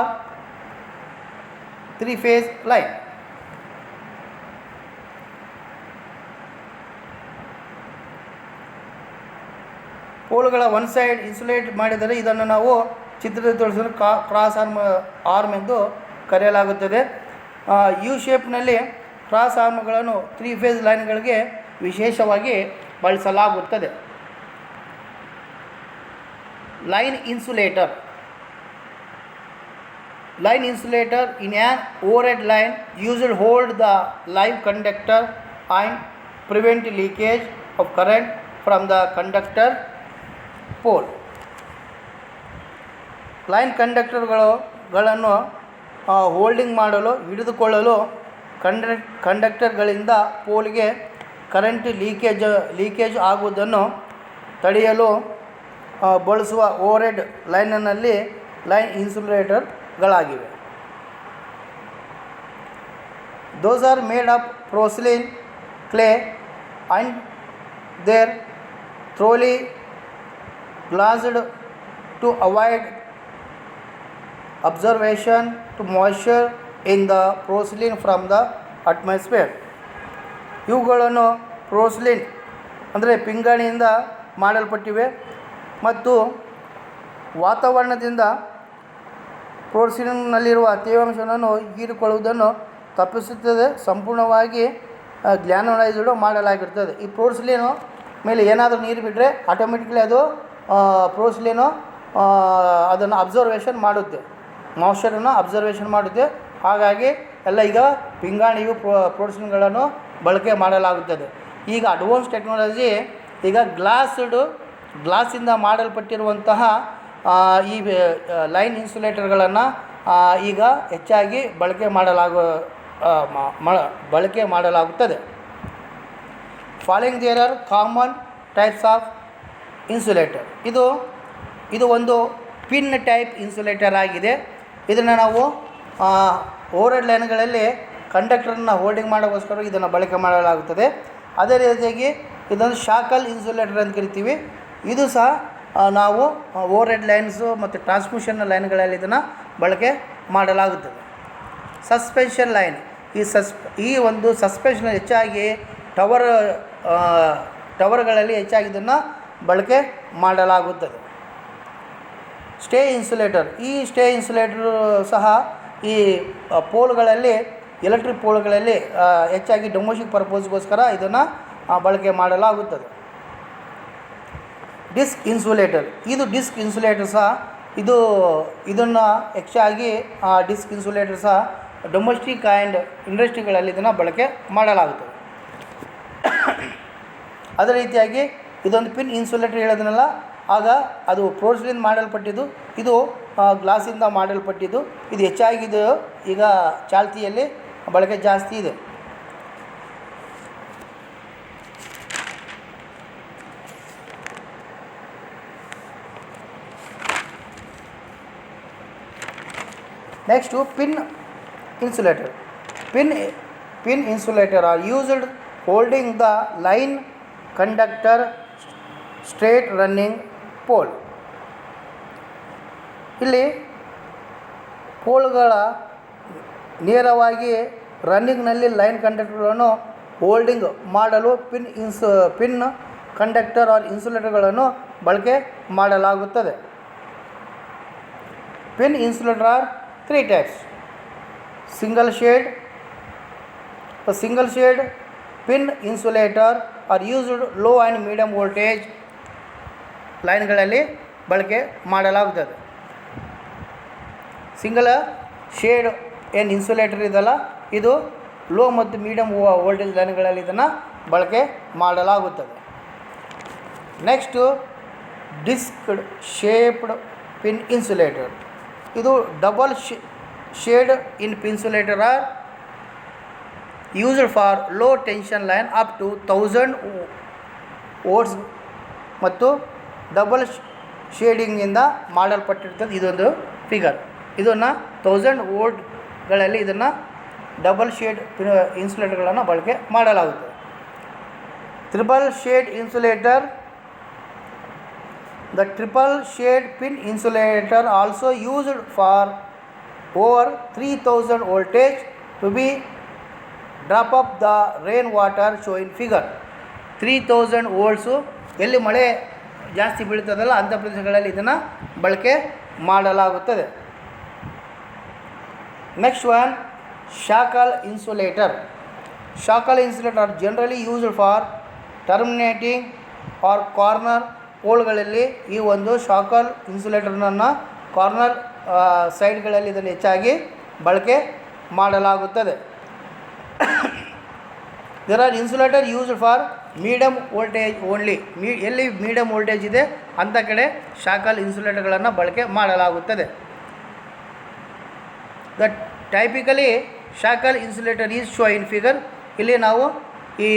three-phase line. ಪೋಲ್ಗಳ one side insulate ಮಾಡಿದರೆ ಇದನ್ನು ನಾವು ಚಿತ್ರದಲ್ಲಿ ತೋರಿಸಿದರೆ ಕ್ರಾಸ್ ಆರ್ಮ್ ಎಂದು ಕರೆಯಲಾಗುತ್ತದೆ. ಯು ಶೇಪ್ನಲ್ಲಿ ಕ್ರಾಸ್ ಆರ್ಮ್ಗಳನ್ನು 3 ಫೇಸ್ ಲೈನ್ಗಳಿಗೆ ವಿಶೇಷವಾಗಿ ಬಳಸಲಾಗುತ್ತದೆ. Line insulator in an overhead line used hold the live conductor and prevent leakage of current from the conductor pole. Line ಕಂಡಕ್ಟರ್ಗಳನ್ನು ಹೋಲ್ಡಿಂಗ್ ಮಾಡಲು, ಹಿಡಿದುಕೊಳ್ಳಲು ಕಂಡಕ್ಟರ್ಗಳಿಂದ ಪೋಲ್ಗೆ ಕರೆಂಟ್ ಲೀಕೇಜ್ ಆಗುವುದನ್ನು ತಡೆಯಲು ಬಳಸುವ ಓವರ್ಹೆಡ್ ಲೈನ್ನಲ್ಲಿ ಲೈನ್ ಇನ್ಸುಲೇಟರ್ಗಳಾಗಿವೆ. Those are made of porcelain, clay and they're thoroughly glazed to avoid observation to moisture in the porcelain from the atmosphere. ಇವುಗಳನ್ನು ಪೋರ್ಸಿಲಿನ್ ಅಂದರೆ ಪಿಂಗಾಣಿಯಿಂದ ಮಾಡಲ್ಪಟ್ಟಿವೆ ಮತ್ತು ವಾತಾವರಣದಿಂದ ಪೋರ್ಸಿಲಿನ್ನಲ್ಲಿರುವ ತೇವಾಂಶವನ್ನು ಹೀರಿಕೊಳ್ಳುವುದನ್ನು ತಪ್ಪಿಸುತ್ತದೆ. ಸಂಪೂರ್ಣವಾಗಿ ಗ್ಲಾನೈಸ್ಡ್ ಮಾಡಲಾಗಿರ್ತದೆ. ಈ ಪೋರ್ಸಿಲಿನ್ ಮೇಲೆ ಏನಾದರೂ ನೀರು ಬಿಟ್ಟರೆ ಆಟೋಮೆಟಿಕ್ಲಿ ಅದು ಪೋರ್ಸಿಲಿನ್ ಅದನ್ನು ಅಬ್ಸರ್ವೇಷನ್ ಮಾಡುತ್ತೆ, ಮಾಯ್ಶ್ಚರನ್ನು ಅಬ್ಸರ್ವೇಷನ್ ಮಾಡುತ್ತೆ. ಹಾಗಾಗಿ ಎಲ್ಲ ಈಗ ಪಿಂಗಾಣಿಯು ಪೋರ್ಸಿಲಿನ್ಗಳನ್ನು ಬಳಕೆ ಮಾಡಲಾಗುತ್ತದೆ. ಈಗ ಅಡ್ವಾನ್ಸ್ ಟೆಕ್ನಾಲಜಿ ಈಗ ಗ್ಲಾಸಿಂದ ಮಾಡಲ್ಪಟ್ಟಿರುವಂತಹ ಈ ಲೈನ್ ಇನ್ಸುಲೇಟರ್ಗಳನ್ನು ಈಗ ಹೆಚ್ಚಾಗಿ ಬಳಕೆ ಮಾಡಲಾಗುತ್ತದೆ. Following there are common types of insulator. ಇದು ಒಂದು ಪಿನ್ ಟೈಪ್ ಇನ್ಸುಲೇಟರ್ ಆಗಿದೆ. ಇದನ್ನು ನಾವು ಓವರ್ಹೆಡ್ ಲೈನ್ಗಳಲ್ಲಿ ಕಂಡಕ್ಟರನ್ನು ಹೋಲ್ಡಿಂಗ್ ಮಾಡೋಕ್ಕೋಸ್ಕರ ಇದನ್ನು ಬಳಕೆ ಮಾಡಲಾಗುತ್ತದೆ. ಅದೇ ರೀತಿಯಾಗಿ ಇದೊಂದು ಶಾಕಲ್ ಇನ್ಸುಲೇಟರ್ ಅಂತ ಕರಿತೀವಿ. ಇದು ಸಹ ನಾವು ಓವರ್ಹೆಡ್ ಲೈನ್ಸು ಮತ್ತು ಟ್ರಾನ್ಸ್ಮಿಷನ್ ಲೈನ್ಗಳಲ್ಲಿ ಇದನ್ನು ಬಳಕೆ ಮಾಡಲಾಗುತ್ತದೆ. ಸಸ್ಪೆನ್ಷನ್ ಲೈನ್, ಈ ಒಂದು ಸಸ್ಪೆನ್ಷನ್ ಹೆಚ್ಚಾಗಿ ಟವರ್ಗಳಲ್ಲಿ ಹೆಚ್ಚಾಗಿ ಇದನ್ನು ಬಳಕೆ ಮಾಡಲಾಗುತ್ತದೆ. ಸ್ಟೇ ಇನ್ಸುಲೇಟರ್, ಈ ಸ್ಟೇ ಇನ್ಸುಲೇಟರ್ ಸಹ ಈ ಪೋಲ್ಗಳಲ್ಲಿ, ಎಲೆಕ್ಟ್ರಿಕ್ ಪೋಲ್ಗಳಲ್ಲಿ ಹೆಚ್ಚಾಗಿ ಡೊಮೆಸ್ಟಿಕ್ ಪರ್ಪಸ್ಗೋಸ್ಕರ ಇದನ್ನು ಬಳಕೆ ಮಾಡಲಾಗುತ್ತದೆ. ಡಿಸ್ಕ್ ಇನ್ಸುಲೇಟರ್, ಇದು ಡಿಸ್ಕ್ ಇನ್ಸುಲೇಟರ್ ಸಹ ಇದನ್ನು ಹೆಚ್ಚಾಗಿ ಡಿಸ್ಕ್ ಇನ್ಸುಲೇಟರ್ ಸಹ ಡೊಮೆಸ್ಟಿಕ್ ಆ್ಯಂಡ್ ಇಂಡಸ್ಟ್ರಿಗಳಲ್ಲಿ ಇದನ್ನು ಬಳಕೆ ಮಾಡಲಾಗುತ್ತದೆ. ಅದೇ ರೀತಿಯಾಗಿ ಇದೊಂದು ಪಿನ್ ಇನ್ಸುಲೇಟರ್ ಹೇಳೋದನ್ನೆಲ್ಲ ಆಗ ಅದು ಪೋರ್ಸಿಲಿನ್ ಮಾಡಲ್ಪಟ್ಟಿದ್ದು. ಇದು ಗ್ಲಾಸಿಂದ ಮಾಡಲ್ಪಟ್ಟಿದ್ದು. ಇದು ಹೆಚ್ಚಾಗಿದ್ದು ಈಗ ಚಾಲ್ತಿಯಲ್ಲಿ ಬಳಕೆ ಜಾಸ್ತಿ ಇದೆ. Next pin insulator. Pin insulator are used holding the line conductor straight running pole. ಇಲ್ಲಿ ಪೋಲ್ಗಳ ನೇರವಾಗಿ ರನ್ನಿಂಗ್ನಲ್ಲಿ ಲೈನ್ ಕಂಡಕ್ಟರ್ಗಳನ್ನು ಹೋಲ್ಡಿಂಗ್ ಮಾಡಲು ಪಿನ್ ಕಂಡಕ್ಟರ್ ಆರ್ ಇನ್ಸುಲೇಟರ್ಗಳನ್ನು ಬಳಕೆ ಮಾಡಲಾಗುತ್ತದೆ. Pin insulator are 3 types. Single shade. The single shade pin insulator are used low and medium voltage ಲೈನ್ಗಳಲ್ಲಿ ಬಳಕೆ ಮಾಡಲಾಗುತ್ತದೆ. ಸಿಂಗಲ್ ಶೇಡ್ ಏನು ಇನ್ಸುಲೇಟರ್ ಇದಲ್ಲ, ಇದು ಲೋ ಮತ್ತು ಮೀಡಿಯಮ್ ವೋಲ್ಟೇಜ್ ಲೈನ್ಗಳಲ್ಲಿ ಇದನ್ನು ಬಳಕೆ ಮಾಡಲಾಗುತ್ತದೆ. Next disc shaped pin insulator. ಇದು double shade in insulator are used for low tension line up to 1000 volts ಮತ್ತು ಡಬಲ್ ಶೇಡಿಂಗಿಂದ ಮಾಡಲ್ಪಟ್ಟಿರ್ತದೆ. ಇದೊಂದು ಫಿಗರ್. ಇದನ್ನು 1000 ವೋಲ್ಟ್ಗಳಲ್ಲಿ ಇದನ್ನು ಡಬಲ್ ಶೇಡ್ ಇನ್ಸುಲೇಟರ್ಗಳನ್ನು ಬಳಕೆ ಮಾಡಲಾಗುತ್ತದೆ. Triple shade insulator. The triple shade pin insulator also used for over 3000 voltage to be drop up the rain water shown in figure. 3000 volts ಎಲ್ಲಿ ಮಳೆ ಜಾಸ್ತಿ ಬೀಳ್ತದಲ್ಲ ಅಂಥ ಪ್ರದೇಶಗಳಲ್ಲಿ ಇದನ್ನು ಬಳಕೆ ಮಾಡಲಾಗುತ್ತದೆ. Next one shackle insulator. Shackle insulator are generally used for terminating or corner ಪೋಲ್ಗಳಲ್ಲಿ ಈ ಒಂದು ಶಾಕಲ್ ಇನ್ಸುಲೇಟರ್ನನ್ನು ಕಾರ್ನರ್ ಸೈಡ್ಗಳಲ್ಲಿ ಇದನ್ನು ಹೆಚ್ಚಾಗಿ ಬಳಕೆ ಮಾಡಲಾಗುತ್ತದೆ. There are insulator used for medium voltage only. ಎಲ್ಲಿ ಮೀಡಿಯಮ್ ವೋಲ್ಟೇಜ್ ಇದೆ ಅಂಥ ಕಡೆ ಶಾಕಲ್ ಇನ್ಸುಲೇಟರ್ಗಳನ್ನು ಬಳಕೆ ಮಾಡಲಾಗುತ್ತದೆ. The typically shackle insulator is show in figure. ಇಲ್ಲಿ ನಾವು ಈ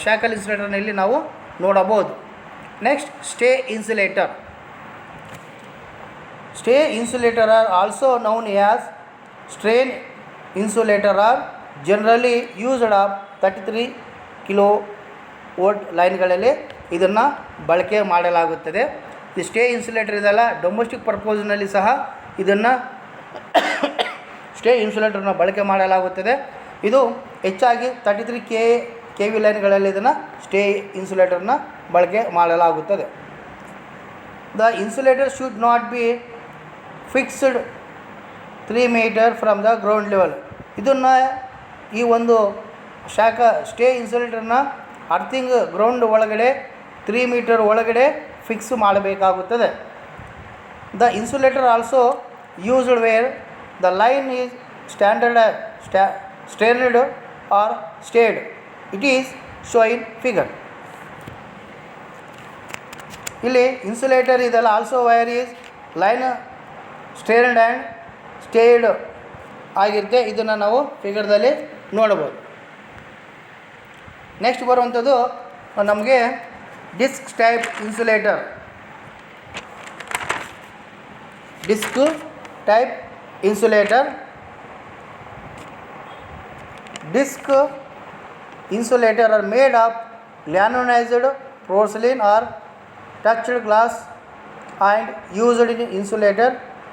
ಶಾಕಲ್ ಇನ್ಸುಲೇಟರ್ನ ಇಲ್ಲಿ ನಾವು ನೋಡಬಹುದು. Next, stay insulator. Stay insulator are also known as strain insulator are generally used of 33 kV ಲೈನ್ಗಳಲ್ಲಿ ಇದನ್ನು ಬಳಕೆ ಮಾಡಲಾಗುತ್ತದೆ. ಈ ಸ್ಟೇ ಇನ್ಸುಲೇಟರ್ ಇದೆಲ್ಲ ಡೊಮೆಸ್ಟಿಕ್ ಪರ್ಪೋಸ್ನಲ್ಲಿ ಸಹ ಇದನ್ನು ಸ್ಟೇ ಇನ್ಸುಲೇಟರ್ನ ಬಳಕೆ ಮಾಡಲಾಗುತ್ತದೆ. ಇದು ಹೆಚ್ಚಾಗಿ 33 kV ಲೈನ್ಗಳಲ್ಲಿ ಇದನ್ನು ಸ್ಟೇ ಇನ್ಸುಲೇಟರ್ನ ಬಳಕೆ ಮಾಡಲಾಗುತ್ತದೆ. The insulator should not be fixed 3 meter from the ground level. ಇದನ್ನು ಈ ಒಂದು ಸ್ಟೇ ಇನ್ಸುಲೇಟರ್ನ ಅರ್ಥಿಂಗ್ ಗ್ರೌಂಡ್ ಒಳಗಡೆ 3 meter ಒಳಗಡೆ ಫಿಕ್ಸ್ ಮಾಡಬೇಕಾಗುತ್ತದೆ. The insulator also used where the line is strained or stayed. It is show in figure. ಇಲ್ಲಿ insulator ಇದೆಲ್ಲ also wire is line strained and stayed ಆಗಿರುತ್ತೆ. ಇದನ್ನು ನಾವು ಫಿಗರ್ದಲ್ಲಿ ನೋಡ್ಬೋದು. ನೆಕ್ಸ್ಟ್ ಬರುವಂಥದ್ದು ನಮಗೆ disc type insulator. Disc type insulator. Disc insulator are made of galvanized porcelain or touched glass and used in insulator,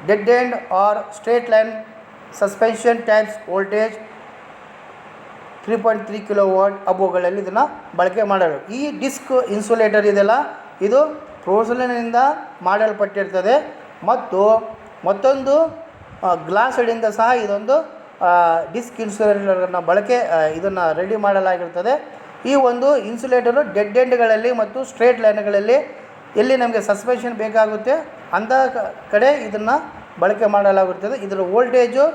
dead end or straight line suspension types voltage 3.3 kV ಅಬೋಗಳಲ್ಲಿ ಇದನ್ನು ಬಳಕೆ ಮಾಡಲು. ಈ ಡಿಸ್ಕ್ ಇನ್ಸುಲೇಟರ್ ಇದೆಲ್ಲ ಇದು ಪೋರ್ಸೆಲಿನಿಂದ ಮಾಡಲ್ಪಟ್ಟಿರ್ತದೆ ಮತ್ತು ಮತ್ತೊಂದು ಗ್ಲಾಸ್ಡಿಂದ ಸಹ ಇದೊಂದು ಡಿಸ್ಕ್ ಇನ್ಸುಲೇಟರನ್ನು ಬಳಕೆ ಇದನ್ನು ರೆಡಿ ಮಾಡಲಾಗಿರ್ತದೆ. ಈ ಒಂದು ಇನ್ಸುಲೇಟರು ಡೆಡ್ ಎಂಡ್ಗಳಲ್ಲಿ ಮತ್ತು ಸ್ಟ್ರೇಟ್ ಲೈನ್ಗಳಲ್ಲಿ ಎಲ್ಲಿ ನಮಗೆ ಸಸ್ಪೆನ್ಷನ್ ಬೇಕಾಗುತ್ತೆ ಅಂಥ ಕಡೆ ಇದನ್ನು ಬಳಕೆ ಮಾಡಲಾಗುತ್ತದೆ. ಇದರ ವೋಲ್ಟೇಜು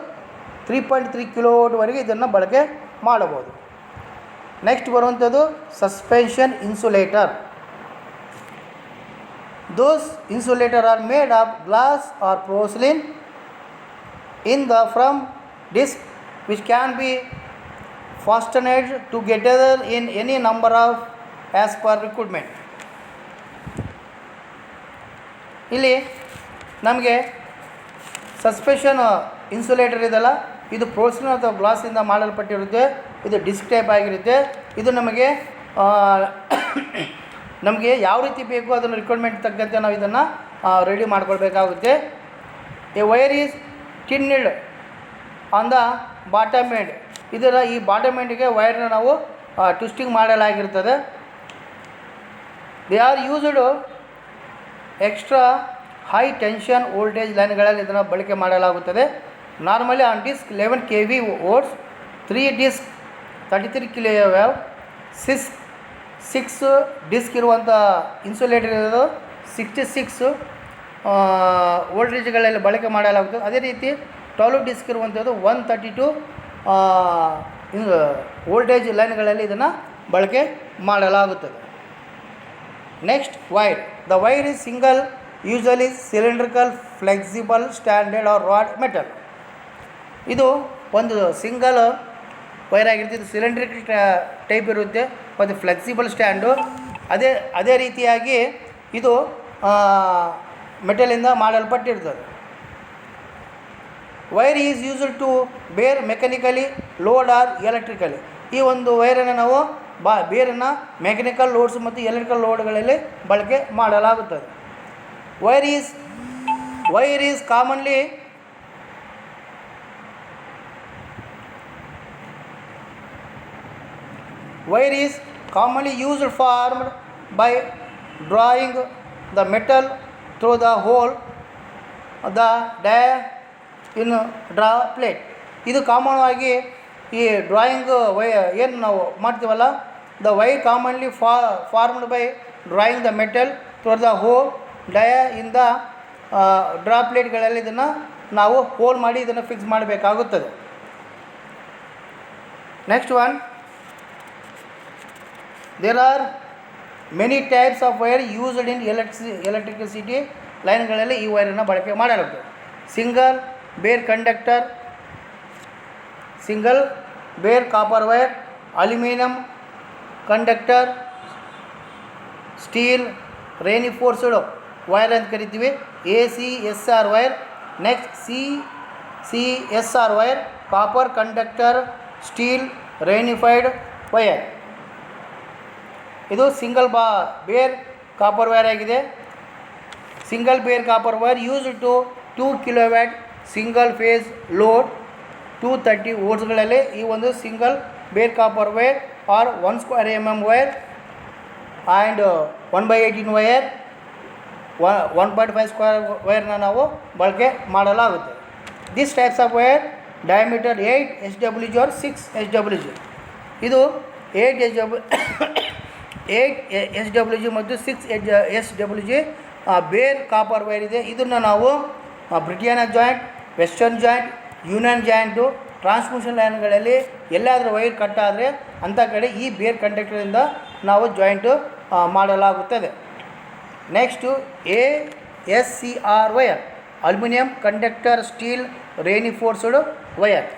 3.3 kV ಇದನ್ನು ಬಳಕೆ ಮಾಡಬಹುದು. ನೆಕ್ಸ್ಟ್ ಬರುವಂಥದ್ದು suspension insulator. Those insulators are made of glass or porcelain in the from disc which can be fastened together in any number of as per requirement. ಇಲ್ಲಿ ನಮಗೆ ಸಸ್ಪೆಷನ್ ಇನ್ಸುಲೇಟರ್ ಇದೆಲ್ಲ ಇದು ಪ್ರೋಸ್ಲಿನ್ ಅಥವಾ ಗ್ಲಾಸಿಂದ ಮಾಡಲ್ಪಟ್ಟಿರುತ್ತೆ. ಇದು ಡಿಸ್ಕ್ ಟೈಪ್ ಆಗಿರುತ್ತೆ. ಇದು ನಮಗೆ ಯಾವ ರೀತಿ ಬೇಕು ಅದನ್ನು ರಿಕ್ವೈರ್ಮೆಂಟ್ ತಕ್ಕಂತೆ ನಾವು ಇದನ್ನು ರೆಡಿ ಮಾಡ್ಕೊಳ್ಬೇಕಾಗುತ್ತೆ. A wire is tinned on the bottom end. ಇದರ ಈ ಬಾಟಮ್ ಎಂಡಿಗೆ ವೈರ್ನ ನಾವು ಟ್ವಿಸ್ಟಿಂಗ್ ಮಾಡಲಾಗಿರ್ತದೆ. They are used extra high tension voltage ಲೈನ್ಗಳಲ್ಲಿ ಇದನ್ನು ಬಳಕೆ ಮಾಡಲಾಗುತ್ತದೆ. Normally on disc 11 kV volts, 3 disc 33 kV, 6 disc ಇರುವಂಥ ಇನ್ಸುಲೇಟರ್ ಇರೋದು 66 ವೋಲ್ಟೇಜ್ಗಳಲ್ಲಿ ಬಳಕೆ ಮಾಡಲಾಗುತ್ತದೆ. ಅದೇ ರೀತಿ 12 ಡಿಸ್ಕ್ ಇರುವಂಥದ್ದು 132 ವೋಲ್ಟೇಜ್ ಲೈನ್ಗಳಲ್ಲಿ ಇದನ್ನು ಬಳಕೆ ಮಾಡಲಾಗುತ್ತದೆ. Next wire. The wire is single, usually cylindrical, flexible, standard or rod metal. ಇದು ಒಂದು ಸಿಂಗಲ್ ವೈರ್ ಆಗಿರುತ್ತೆ. ಇದು ಸಿಲಿಂಡ್ರಿಕಲ್ ಟೈಪ್ ಇರುತ್ತೆ ಮತ್ತು ಫ್ಲೆಕ್ಸಿಬಲ್ ಸ್ಟ್ಯಾಂಡು. ಅದೇ ರೀತಿಯಾಗಿ ಇದು ಮೆಟಲಿಂದ ಮಾಡಲ್ಪಟ್ಟಿರ್ತದೆ. Wire is used to bear mechanically load or electrically. ಈ ಒಂದು ವೈರನ್ನು ನಾವು ಬೇರನ್ನು ಮೆಕ್ಯಾನಿಕಲ್ ಲೋಡ್ಸ್ ಮತ್ತು ಎಲೆಕ್ಟ್ರಿಕಲ್ ಲೋಡ್ಗಳಲ್ಲಿ ಬಳಕೆ ಮಾಡಲಾಗುತ್ತದೆ. Wire is commonly used formed by drawing the metal through the hole the dia in draw plate. ಇದು ಕಾಮನ್ವಾಗಿ ಈ ಡ್ರಾಯಿಂಗ್ ಏನು ನಾವು ಮಾಡ್ತೀವಲ್ಲ, the wire commonly formed by drawing the metal through the hole die in the draw ಪ್ಲೇಟ್ಗಳಲ್ಲಿ ಇದನ್ನು ನಾವು hole ಮಾಡಿ ಇದನ್ನು ಫಿಕ್ಸ್ ಮಾಡಬೇಕಾಗುತ್ತದೆ. Next one, there are many types of wire used in electricity ಲೈನ್ಗಳಲ್ಲಿ ಈ ವೈರನ್ನು ಬಳಕೆ ಮಾಡಲಾಗುತ್ತದೆ. Single bare conductor, single bare copper wire, aluminium conductor, steel reinforced wire ಅಂತ ಕರಿತೀವಿ, ACSR wire. Next CCSR wire, copper conductor steel reinforced wire. ಇದು single bare copper wire ಆಗಿದೆ. Single bare copper wire used to 2 kW single phase load 230 ವೋಲ್ಟ್ಸ್ಗಳಲ್ಲಿ ಈ ಒಂದು single bare copper wire are 1 square mm wire and 1/18 wire 1.5 square ವೈರ್ನ ನಾವು ಬಳಕೆ ಮಾಡಲಾಗುತ್ತೆ. This types of wire diameter 8 SWG or 6 SWG. ಇದು 8 SWG ಮತ್ತು 6 SWG ಬೇರ್ ಕಾಪರ್ ವೈರ್ ಇದೆ. ಇದನ್ನು ನಾವು Britannia joint, western joint, union joint, transmission ಲೈನ್ಗಳಲ್ಲಿ ಎಲ್ಲಾದರೂ ವೈರ್ ಕಟ್ಟಾದರೆ ಅಂಥ ಕಡೆ ಈ ಬೇರ್ ಕಂಡಕ್ಟರಿಂದ ನಾವು ಜಾಯಿಂಟು ಮಾಡಲಾಗುತ್ತದೆ. Next ASCR wire, aluminium conductor steel reinforced wire.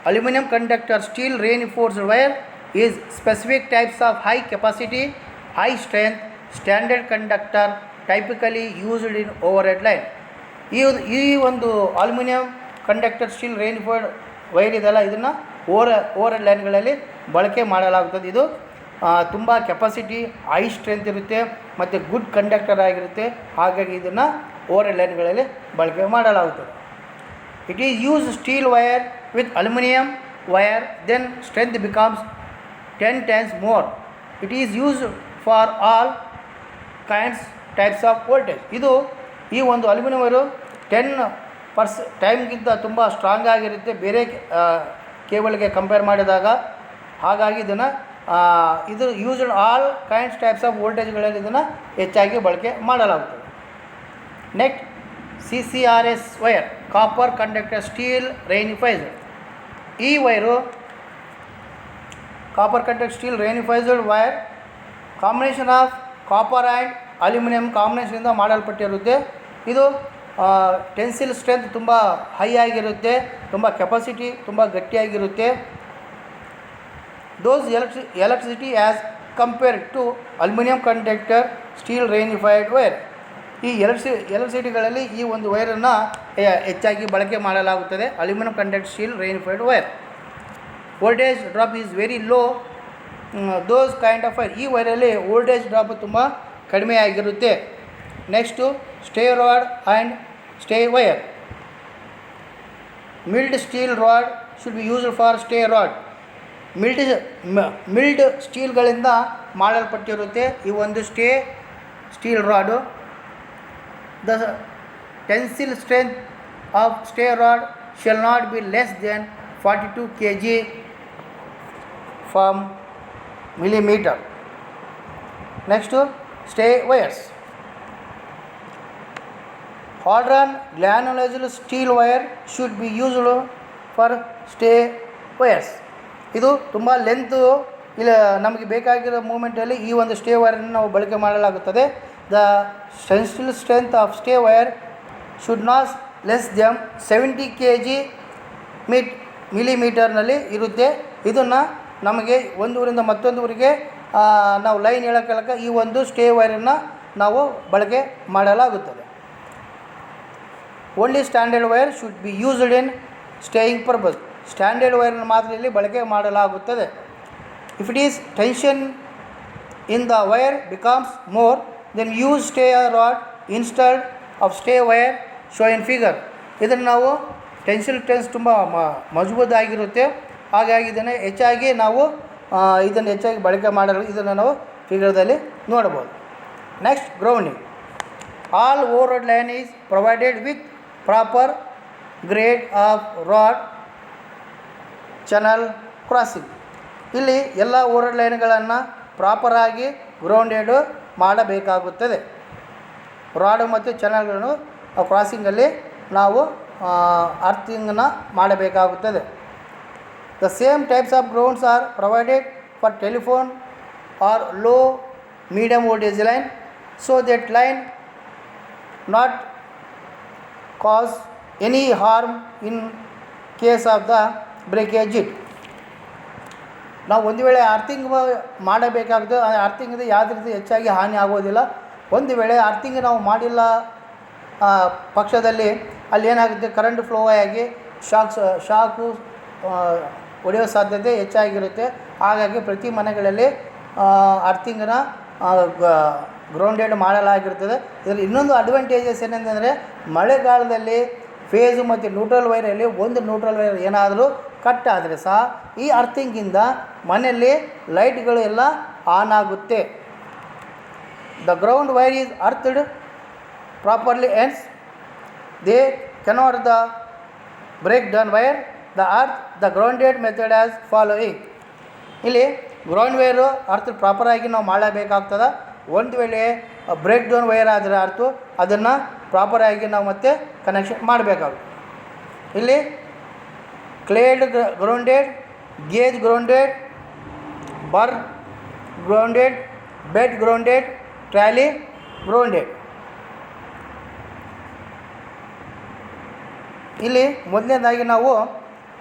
Aluminum conductor steel reinforced wire is specific types of high capacity, high strength, standard conductor typically used in overhead line. ಈ ಒಂದು ಅಲ್ಯೂಮಿನಿಯಂ ಕಂಡಕ್ಟರ್ ಸ್ಟೀಲ್ ರೇನ್ಫೋರ್ಡ್ ವೈರ್ ಇದೆಲ್ಲ ಇದನ್ನು overhead ಲೈನ್ಗಳಲ್ಲಿ ಬಳಕೆ ಮಾಡಲಾಗುತ್ತದೆ. ಇದು ತುಂಬ capacity, high strength ಇರುತ್ತೆ ಮತ್ತು ಗುಡ್ ಕಂಡಕ್ಟರ್ ಆಗಿರುತ್ತೆ. ಹಾಗಾಗಿ ಇದನ್ನು ಓವರ್ಹೆಡ್ ಲೈನ್ಗಳಲ್ಲಿ ಬಳಕೆ ಮಾಡಲಾಗುತ್ತದೆ. It is used steel wire with aluminum wire, then strength becomes 10 times more. It is used for all types of voltage. ಇದು ಈ ಒಂದು ಅಲ್ಯೂಮಿನಿಯಂ ವೈರು 10% ಟೈಮ್ಗಿಂತ ತುಂಬ ಸ್ಟ್ರಾಂಗ್ ಆಗಿರುತ್ತೆ ಬೇರೆ ಕೇಬಲ್ಗೆ ಕಂಪೇರ್ ಮಾಡಿದಾಗ. ಹಾಗಾಗಿ ಇದನ್ನು ಇದು ಯೂಸ್ಡ್ ಆಲ್ ಟೈಪ್ಸ್ ಆಫ್ ವೋಲ್ಟೇಜ್ಗಳಲ್ಲಿ ಇದನ್ನು ಹೆಚ್ಚಾಗಿ ಬಳಕೆ ಮಾಡಲಾಗುತ್ತದೆ. Next CCRS wire, copper conductor steel reinforced. ಈ wire copper conductor steel reinforced wire combination of copper and aluminium ಕಾಂಬಿನೇಷನಿಂದ ಮಾಡಲ್ಪಟ್ಟಿರುತ್ತೆ. ಇದು ಟೆನ್ಸಿಲ್ ಸ್ಟ್ರೆಂತ್ ತುಂಬ ಹೈ ಆಗಿರುತ್ತೆ, ತುಂಬ ಕೆಪಾಸಿಟಿ ತುಂಬ ಗಟ್ಟಿಯಾಗಿರುತ್ತೆ. Those electricity as compared to aluminium conductor steel reinforced wire. ಈ ಎಲೆಕ್ಟ್ರಿಸಿಟಿಗಳಲ್ಲಿ ಈ ಒಂದು ವೈರನ್ನು ಹೆಚ್ಚಾಗಿ ಬಳಕೆ ಮಾಡಲಾಗುತ್ತದೆ, aluminium conductor steel reinforced wire. Voltage drop is very low those kind of wire. ಈ ವೈರಲ್ಲಿ ವೋಲ್ಟೇಜ್ ಡ್ರಾಪ್ ತುಂಬ ಕಡಿಮೆ ಆಗಿರುತ್ತೆ. Next stay rod and stay wire. Mild steel rod should be used for stay rod. Mild ಸ್ಟೀಲ್ಗಳಿಂದ ಮಾಡಲ್ಪಟ್ಟಿರುತ್ತೆ ಈ ಒಂದು steel rod. The tensile strength of stay rod shall not be less than 42 kg from millimeter. Next, stay wires. Hardened granulated steel wire should be used for stay wires. ಇದು ತುಂಬ length ಇಲ್ಲ ನಮಗೆ ಬೇಕಾಗಿರೋ ಮೂಮೆಂಟಲ್ಲಿ ಈ ಒಂದು ಸ್ಟೇ ವೈರನ್ನು ನಾವು ಬಳಕೆ ಮಾಡಲಾಗುತ್ತದೆ. The tensile strength of stay wire should not less than 70 kg ಮಿಲಿಮೀಟರ್ನಲ್ಲಿ ಇರುತ್ತೆ. ಇದನ್ನು ನಮಗೆ ಒಂದು ಊರಿಂದ ಮತ್ತೊಂದು ಊರಿಗೆ ನಾವು ಲೈನ್ ಹೇಳೋಕ್ಕೆ ಈ ಒಂದು ಸ್ಟೇ ವೈರನ್ನು ನಾವು ಬಳಕೆ ಮಾಡಲಾಗುತ್ತದೆ. Only standard wire should be used in staying purpose. Standard ವೈರನ್ನು ಮಾತ್ರ ಇಲ್ಲಿ ಬಳಕೆ ಮಾಡಲಾಗುತ್ತದೆ. If it is tension in the wire becomes more then use stay rod instead of stay wire show in figure. ಇದನ್ನು ನಾವು ಟೆನ್ಸಿಲ್ ತುಂಬ ಮಜಬೂತಾಗಿರುತ್ತೆ, ಹಾಗಾಗಿ ಇದನ್ನು ಹೆಚ್ಚಾಗಿ ನಾವು ಬಳಕೆ ಮಾಡಲು ಇದನ್ನು ನಾವು ಫಿಗರ್ದಲ್ಲಿ ನೋಡ್ಬೋದು. Next, grounding. All overhead line is provided with proper grade of rod channel crossing. ಇಲ್ಲಿ ಎಲ್ಲ ಓವರ್ಹೆಡ್ ಲೈನ್ಗಳನ್ನು ಪ್ರಾಪರಾಗಿ ಗ್ರೌಂಡೆಡ್ ಮಾಡಬೇಕಾಗುತ್ತದೆ. ರಾಡು ಮತ್ತು ಚಾನಲ್ಗಳನ್ನು ಕ್ರಾಸಿಂಗಲ್ಲಿ ನಾವು ಅರ್ಥಿಂಗನ್ನು ಮಾಡಬೇಕಾಗುತ್ತದೆ. The same types of grounds are provided for telephone or low medium voltage line so that line not cause any harm in case of the breakage it. ನಾವು ಒಂದು ವೇಳೆ ಅರ್ಥಿಂಗ್ ಮಾಡಬೇಕಾಗುತ್ತೆ, ಅರ್ಥಿಂಗಿಂದ ಯಾವುದೇ ರೀತಿ ಹೆಚ್ಚಾಗಿ ಹಾನಿ ಆಗೋದಿಲ್ಲ. ಒಂದು ವೇಳೆ ಅರ್ಥಿಂಗ್ ನಾವು ಮಾಡಿಲ್ಲ ಪಕ್ಷದಲ್ಲಿ ಅಲ್ಲಿ ಏನಾಗುತ್ತೆ, ಕರೆಂಟ್ ಫ್ಲೋ ಆಗಿ ಶಾಕು ಹೊಡೆಯೋ ಸಾಧ್ಯತೆ ಹೆಚ್ಚಾಗಿರುತ್ತೆ. ಹಾಗಾಗಿ ಪ್ರತಿ ಮನೆಗಳಲ್ಲಿ ಅರ್ಥಿಂಗನ್ನು ಗ್ರೌಂಡೆಡ್ ಮಾಡಲಾಗಿರ್ತದೆ. ಇದರಲ್ಲಿ ಇನ್ನೊಂದು ಅಡ್ವಾಂಟೇಜಸ್ ಏನಂತಂದರೆ, ಮಳೆಗಾಲದಲ್ಲಿ ಫೇಸು ಮತ್ತು ನ್ಯೂಟ್ರಲ್ ವೈರಲ್ಲಿ ಒಂದು ನ್ಯೂಟ್ರಲ್ ವೈರ್ ಏನಾದರೂ ಕಟ್ ಆದರೆ ಸಹ ಈ ಅರ್ಥಿಂಗಿಂದ ಮನೆಯಲ್ಲಿ ಲೈಟ್ಗಳು ಎಲ್ಲ ಆನ್ ಆಗುತ್ತೆ. The ground wire is earthed properly ends they cannot the break down wire the grounded method as following. ಇಲ್ಲಿ ಗ್ರೌಂಡ್ ವೈರು ಅರ್ಥ ಪ್ರಾಪರಾಗಿ ನಾವು ಮಾಡಬೇಕಾಗ್ತದೆ. ಒಂದು ವೇಳೆ ಬ್ರೇಕ್ ಡೌನ್ ವೈರ್ ಆದರೆ ಅದನ್ನು ಪ್ರಾಪರಾಗಿ ನಾವು ಮತ್ತೆ ಕನೆಕ್ಷನ್ ಮಾಡಬೇಕಾಗುತ್ತೆ. ಇಲ್ಲಿ clayed grounded, gauge grounded, bur grounded, bed grounded, trolley grounded. ಇಲ್ಲಿ ಮೊದಲನೇದಾಗಿ ನಾವು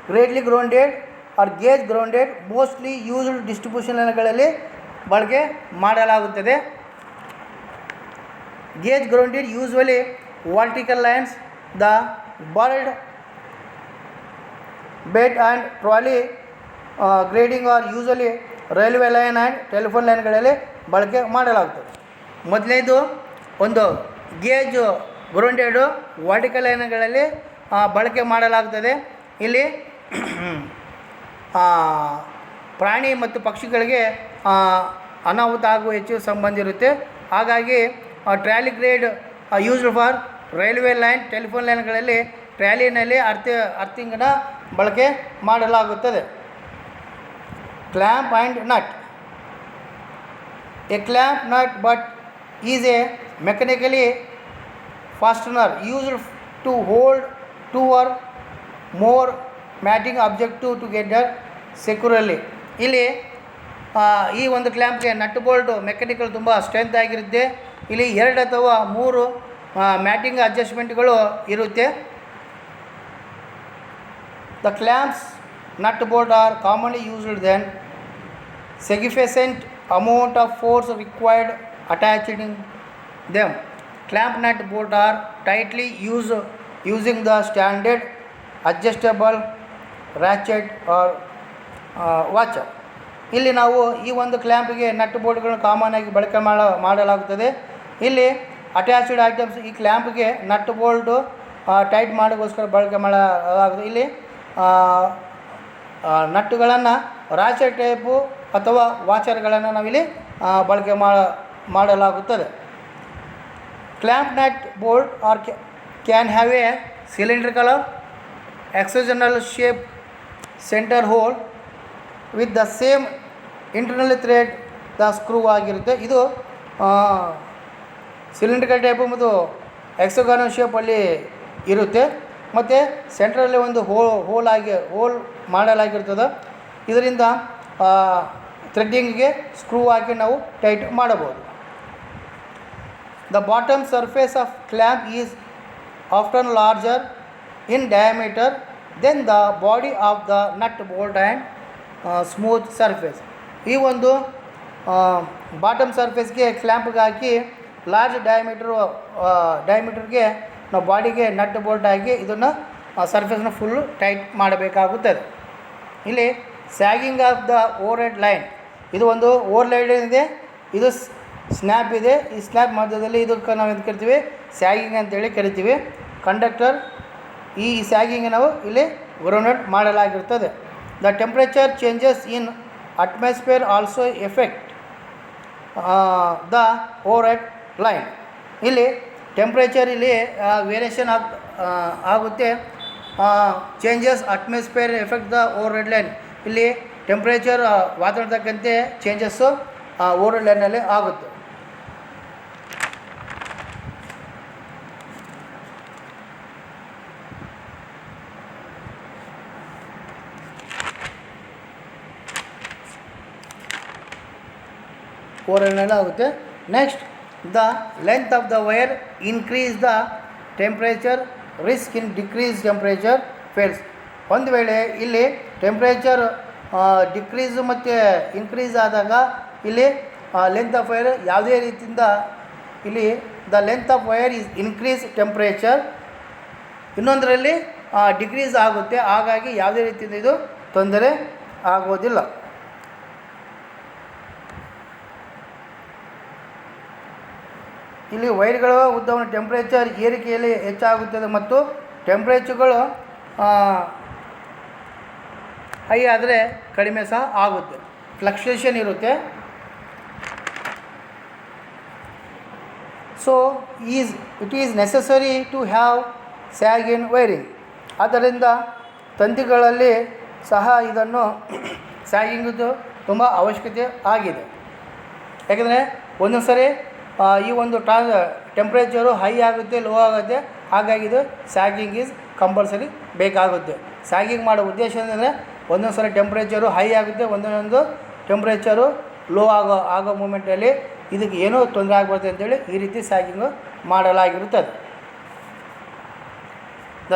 greatly grounded or gauge grounded mostly used distribution ಲೈನ್ಗಳಲ್ಲಿ ಬಳಕೆ ಮಾಡಲಾಗುತ್ತದೆ. Gauge grounded usually vertical lines. The bird bed and trolley grading are usually railway line and telephone ಲೈನ್ಗಳಲ್ಲಿ ಬಳಕೆ ಮಾಡಲಾಗುತ್ತದೆ. ಮೊದಲನೇದು ಒಂದು ಗೇಜ್ ಗ್ರೌಂಡೆಡು ವರ್ಟಿಕಲ್ ಲೈನ್ಗಳಲ್ಲಿ ಬಳಕೆ ಮಾಡಲಾಗುತ್ತದೆ. ಇಲ್ಲಿ ಪ್ರಾಣಿ ಮತ್ತು ಪಕ್ಷಿಗಳಿಗೆ ಅನಾಹುತ ಆಗುವ ಹೆಚ್ಚು ಸಂಬಂಧ ಇರುತ್ತೆ. ಹಾಗಾಗಿ trolley grade used for railway line, telephone ಲೈನ್ಗಳಲ್ಲಿ ಟ್ರಾಲಿನಲ್ಲಿ ಅರ್ಥಿಂಗನ್ನು ಬಳಕೆ ಮಾಡಲಾಗುತ್ತದೆ. Clamp and nut. A clamp nut but is a mechanically fastener used to hold two or more mating objective together securely. ಇಲ್ಲಿ ಈ ಒಂದು ಕ್ಲ್ಯಾಂಪ್ಗೆ ನಟ್ ಬೋಲ್ಟು ಮೆಕ್ಯಾನಿಕಲ್ ತುಂಬ ಸ್ಟ್ರೆಂತ್ ಆಗಿರುತ್ತೆ. ಇಲ್ಲಿ 2 ಅಥವಾ 3 ಮ್ಯಾಟಿಂಗ್ ಅಡ್ಜಸ್ಟ್ಮೆಂಟ್ಗಳು ಇರುತ್ತೆ. The clamps, nut bolt are commonly used then significant amount of force required attaching them. Clamp nut bolt are tightly used using the standard adjustable ratchet or washer. ಇಲ್ಲಿ ನಾವು ಈ ಒಂದು ಕ್ಲ್ಯಾಂಪಿಗೆ nut ಬೋಲ್ಟ್ಗಳನ್ನು common ಆಗಿ ಬಳಕೆ ಮಾಡಲಾಗುತ್ತದೆ. ಇಲ್ಲಿ attached items ಈ ಕ್ಲ್ಯಾಂಪ್ಗೆ nut Bolt tight ಮಾಡೋಕ್ಕೋಸ್ಕರ ಬಳಕೆ ಮಾಡಲಾಗುತ್ತದೆ. ಇಲ್ಲಿ ನಟ್ಟುಗಳನ್ನು ರಾಚೆಟ್ ಟೈಪು ಅಥವಾ ವಾಚರ್ಗಳನ್ನು ನಾವಿಲ್ಲಿ ಬಳಕೆ ಮಾಡಲಾಗುತ್ತದೆ. Clamp nut bolt are can have a cylindrical hexagonal shape center hole with the same internal thread the screw ಆಗಿರುತ್ತೆ. ಇದು ಸಿಲಿಂಡ್ರಿಕಲ್ ಟೈಪು ಮತ್ತು ಹೆಕ್ಸಗಾನಲ್ ಶೇಪಲ್ಲಿ ಇರುತ್ತೆ ಮತ್ತು ಸೆಂಟ್ರಲ್ಲಿ ಒಂದು ಹೋಲ್ ಮಾಡಲಾಗಿರ್ತದೆ. ಇದರಿಂದ ಥ್ರೆಡ್ಡಿಂಗಿಗೆ ಸ್ಕ್ರೂ ಹಾಕಿ ನಾವು ಟೈಟ್ ಮಾಡಬಹುದು. The bottom surface of clamp is often larger in diameter than the body of the nut bolt and smooth surface. ಈ ಒಂದು ಬಾಟಮ್ ಸರ್ಫೇಸ್ಗೆ ಕ್ಲ್ಯಾಂಪ್ಗೆ ಹಾಕಿ ಲಾರ್ಜ್ ಡಯಾಮೀಟರ್ಗೆ ನಾವು ಬಾಡಿಗೆ ನಟ್ ಬೋಲ್ಟ್ ಹಾಕಿ ಇದನ್ನು ಸರ್ಫೇಸ್ನ ಫುಲ್ಲು ಟೈಟ್ ಮಾಡಬೇಕಾಗುತ್ತದೆ. ಇಲ್ಲಿ sagging of the overhead line, ಇದು ಒಂದು over line ಇದೆ, ಇದು ಸ್ನ್ಯಾಪ್ ಇದೆ. ಈ ಸ್ನ್ಯಾಪ್ ಮಧ್ಯದಲ್ಲಿ ಇದಕ್ಕೆ ನಾವು ಏನು ಕರಿತೀವಿ, ಸ್ಯಾಗಿಂಗ್ ಅಂತೇಳಿ ಕರಿತೀವಿ. ಕಂಡಕ್ಟರ್ ಈ ಸ್ಯಾಗಿಂಗ್ ನಾವು ಇಲ್ಲಿ ಗ್ರೌಂಡ್ ಮಾಡಲಾಗಿರ್ತದೆ. The temperature changes in atmosphere also effect the overhead line. ಇಲ್ಲಿ ಟೆಂಪ್ರೇಚರ್ ಇಲ್ಲಿ ವೇರಿಯೇಷನ್ ಆಗುತ್ತೆ. Changes atmosphere effect the overhead line. ಇಲ್ಲಿ ಟೆಂಪ್ರೇಚರ್ ವಾತಾವರಣ ತಕ್ಕಂತೆ ಚೇಂಜಸ್ಸು ಓವರ್ ಹೆಡ್ ಲೈನಲ್ಲಿ ಆಗುತ್ತೆ. ಓವರ್ ಹೆಡ್ ಆಗುತ್ತೆ. Next, the length of the wire increase the temperature, risk in decrease temperature fails. ಒಂದು ವೇಳೆ ಇಲ್ಲಿ ಟೆಂಪ್ರೇಚರ್ ಡಿಕ್ರೀಸ್ ಮತ್ತು ಇನ್ಕ್ರೀಸ್ ಆದಾಗ ಇಲ್ಲಿ ಲೆಂತ್ ಆಫ್ ವೈರ್ ಯಾವುದೇ ರೀತಿಯಿಂದ ಇಲ್ಲಿ the length of wire is increase temperature, ಇನ್ನೊಂದರಲ್ಲಿ ಡಿಕ್ರೀಸ್ ಆಗುತ್ತೆ. ಹಾಗಾಗಿ ಯಾವುದೇ ರೀತಿಯಿಂದ ಇದು ತೊಂದರೆ ಆಗೋದಿಲ್ಲ. ಇಲ್ಲಿ ವೈರ್ಗಳ ಉದ್ದವನ್ನು ಟೆಂಪ್ರೇಚರ್ ಏರಿಕೆಯಲ್ಲಿ ಹೆಚ್ಚಾಗುತ್ತದೆ ಮತ್ತು ಟೆಂಪ್ರೇಚರ್ಗಳು ಹೈ ಆದರೆ ಕಡಿಮೆ ಸಹ ಆಗುತ್ತೆ, ಫ್ಲಕ್ಚುಯೇಷನ್ ಇರುತ್ತೆ. So it is necessary to have sag in wiring. ಆದ್ದರಿಂದ ತಂತಿಗಳಲ್ಲಿ ಸಹ ಇದನ್ನು ಸ್ಯಾಗಿಂಗದು ತುಂಬ ಅವಶ್ಯಕತೆ ಆಗಿದೆ. ಯಾಕೆಂದರೆ ಒಂದೊಂದು ಸರಿ ಈ ಒಂದು ಟೆಂಪ್ರೇಚರು ಹೈ ಆಗುತ್ತೆ, ಲೋ ಆಗುತ್ತೆ. ಹಾಗಾಗಿ ಇದು ಸ್ಯಾಗಿಂಗ್ ಈಸ್ ಕಂಪಲ್ಸರಿ ಬೇಕಾಗುತ್ತೆ. ಸ್ಯಾಗಿಂಗ್ ಮಾಡೋ ಉದ್ದೇಶ ಅಂದರೆ ಒಂದೊಂದು ಸಲ ಟೆಂಪ್ರೇಚರು ಹೈ ಆಗುತ್ತೆ, ಒಂದೊಂದು ಟೆಂಪ್ರೇಚರು ಲೋ ಆಗೋ ಮೂಮೆಂಟಲ್ಲಿ ಇದಕ್ಕೆ ಏನೂ ತೊಂದರೆ ಆಗಬಾರ್ದು ಅಂತೇಳಿ ಈ ರೀತಿ ಸ್ಯಾಗಿಂಗು ಮಾಡಲಾಗಿರುತ್ತದೆ. The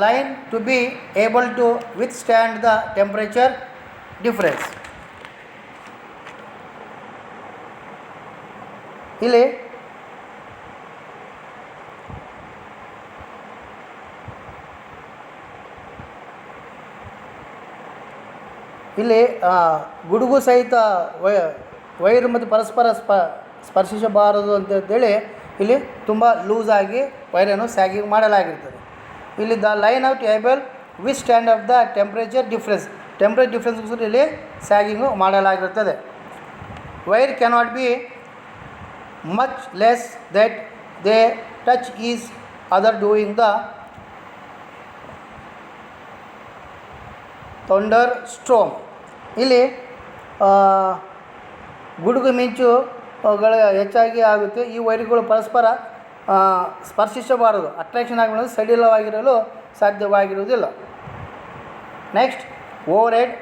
line to be able to withstand the temperature difference. ಇಲ್ಲಿ ಗುಡುಗು ಸಹಿತ ವೈರ್ ಮತ್ತು ಪರಸ್ಪರ ಸ್ಪರ್ಶಿಸಬಾರದು ಅಂತೇಳಿ ಇಲ್ಲಿ ತುಂಬ ಲೂಸಾಗಿ ವೈರನ್ನು ಸ್ಯಾಗಿಂಗ್ ಮಾಡಲಾಗಿರ್ತದೆ. ಇಲ್ಲಿ the line out able withstand of the temperature difference ಇಲ್ಲಿ ಸ್ಯಾಗಿಂಗು ಮಾಡಲಾಗಿರುತ್ತದೆ. Wire cannot be much less that they touch each other during the thunderstorm. ಇಲ್ಲಿ ಗುಡುಗು ಮಿಂಚುಗಳ ಹೆಚ್ಚಾಗಿ ಆಗುತ್ತೆ. ಈ ವೈರ್ಗಳು ಪರಸ್ಪರ ಸ್ಪರ್ಶಿಸಬಾರದು, ಅಟ್ರಾಕ್ಷನ್ ಆಗಿರೋದು ಸಡಿಲವಾಗಿರಲು ಸಾಧ್ಯವಾಗಿರುವುದಿಲ್ಲ. Next, overhead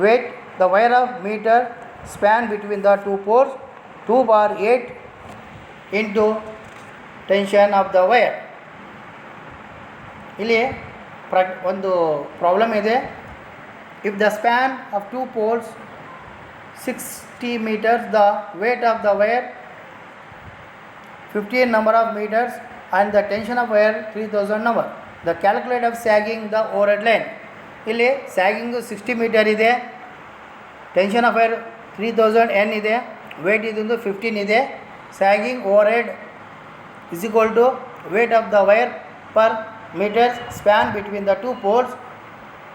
weight. The wire of meter span between the two poles 2/8 into tension of the wire. ಇಲ್ಲಿ ಒಂದು ಪ್ರಾಬ್ಲಮ್ ಇದೆ. If the span of 2 poles 60 meters, the weight of the wire 15 number of meters and the tension of wire 3000 number. The calculate of sagging the overhead line. ಇಲ್ಲಿ sagging 60 meter ಇದೆ, tension of wire 3000 N ಇದೆ, weight ಇದೊಂದು 15 ಇದೆ. Sagging overhead is equal to weight of the wire per meters span between the 2 poles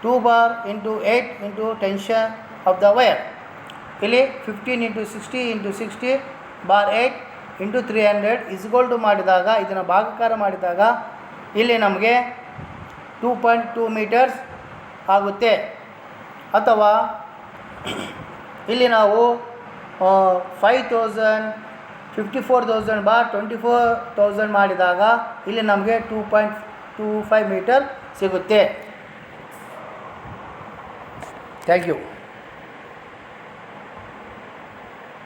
2 bar into 8 into tension of the wire. ಇಲ್ಲಿ 15 into 60 into 60 bar 8 into 300 is equal to ಮಾಡಿದಾಗ, ಇದನ್ನು ಭಾಗಾಕಾರ ಮಾಡಿದಾಗ ಇಲ್ಲಿ ನಮಗೆ 2.2 metres ಆಗುತ್ತೆ. ಅಥವಾ ಇಲ್ಲಿ ನಾವು 5000 54,000 ಬಾರ್ 24,000 ಮಾಡಿದಾಗ ಇಲ್ಲಿ ನಮಗೆ 2.25 ಮೀಟರ್ ಸಿಗುತ್ತೆ. Thank you.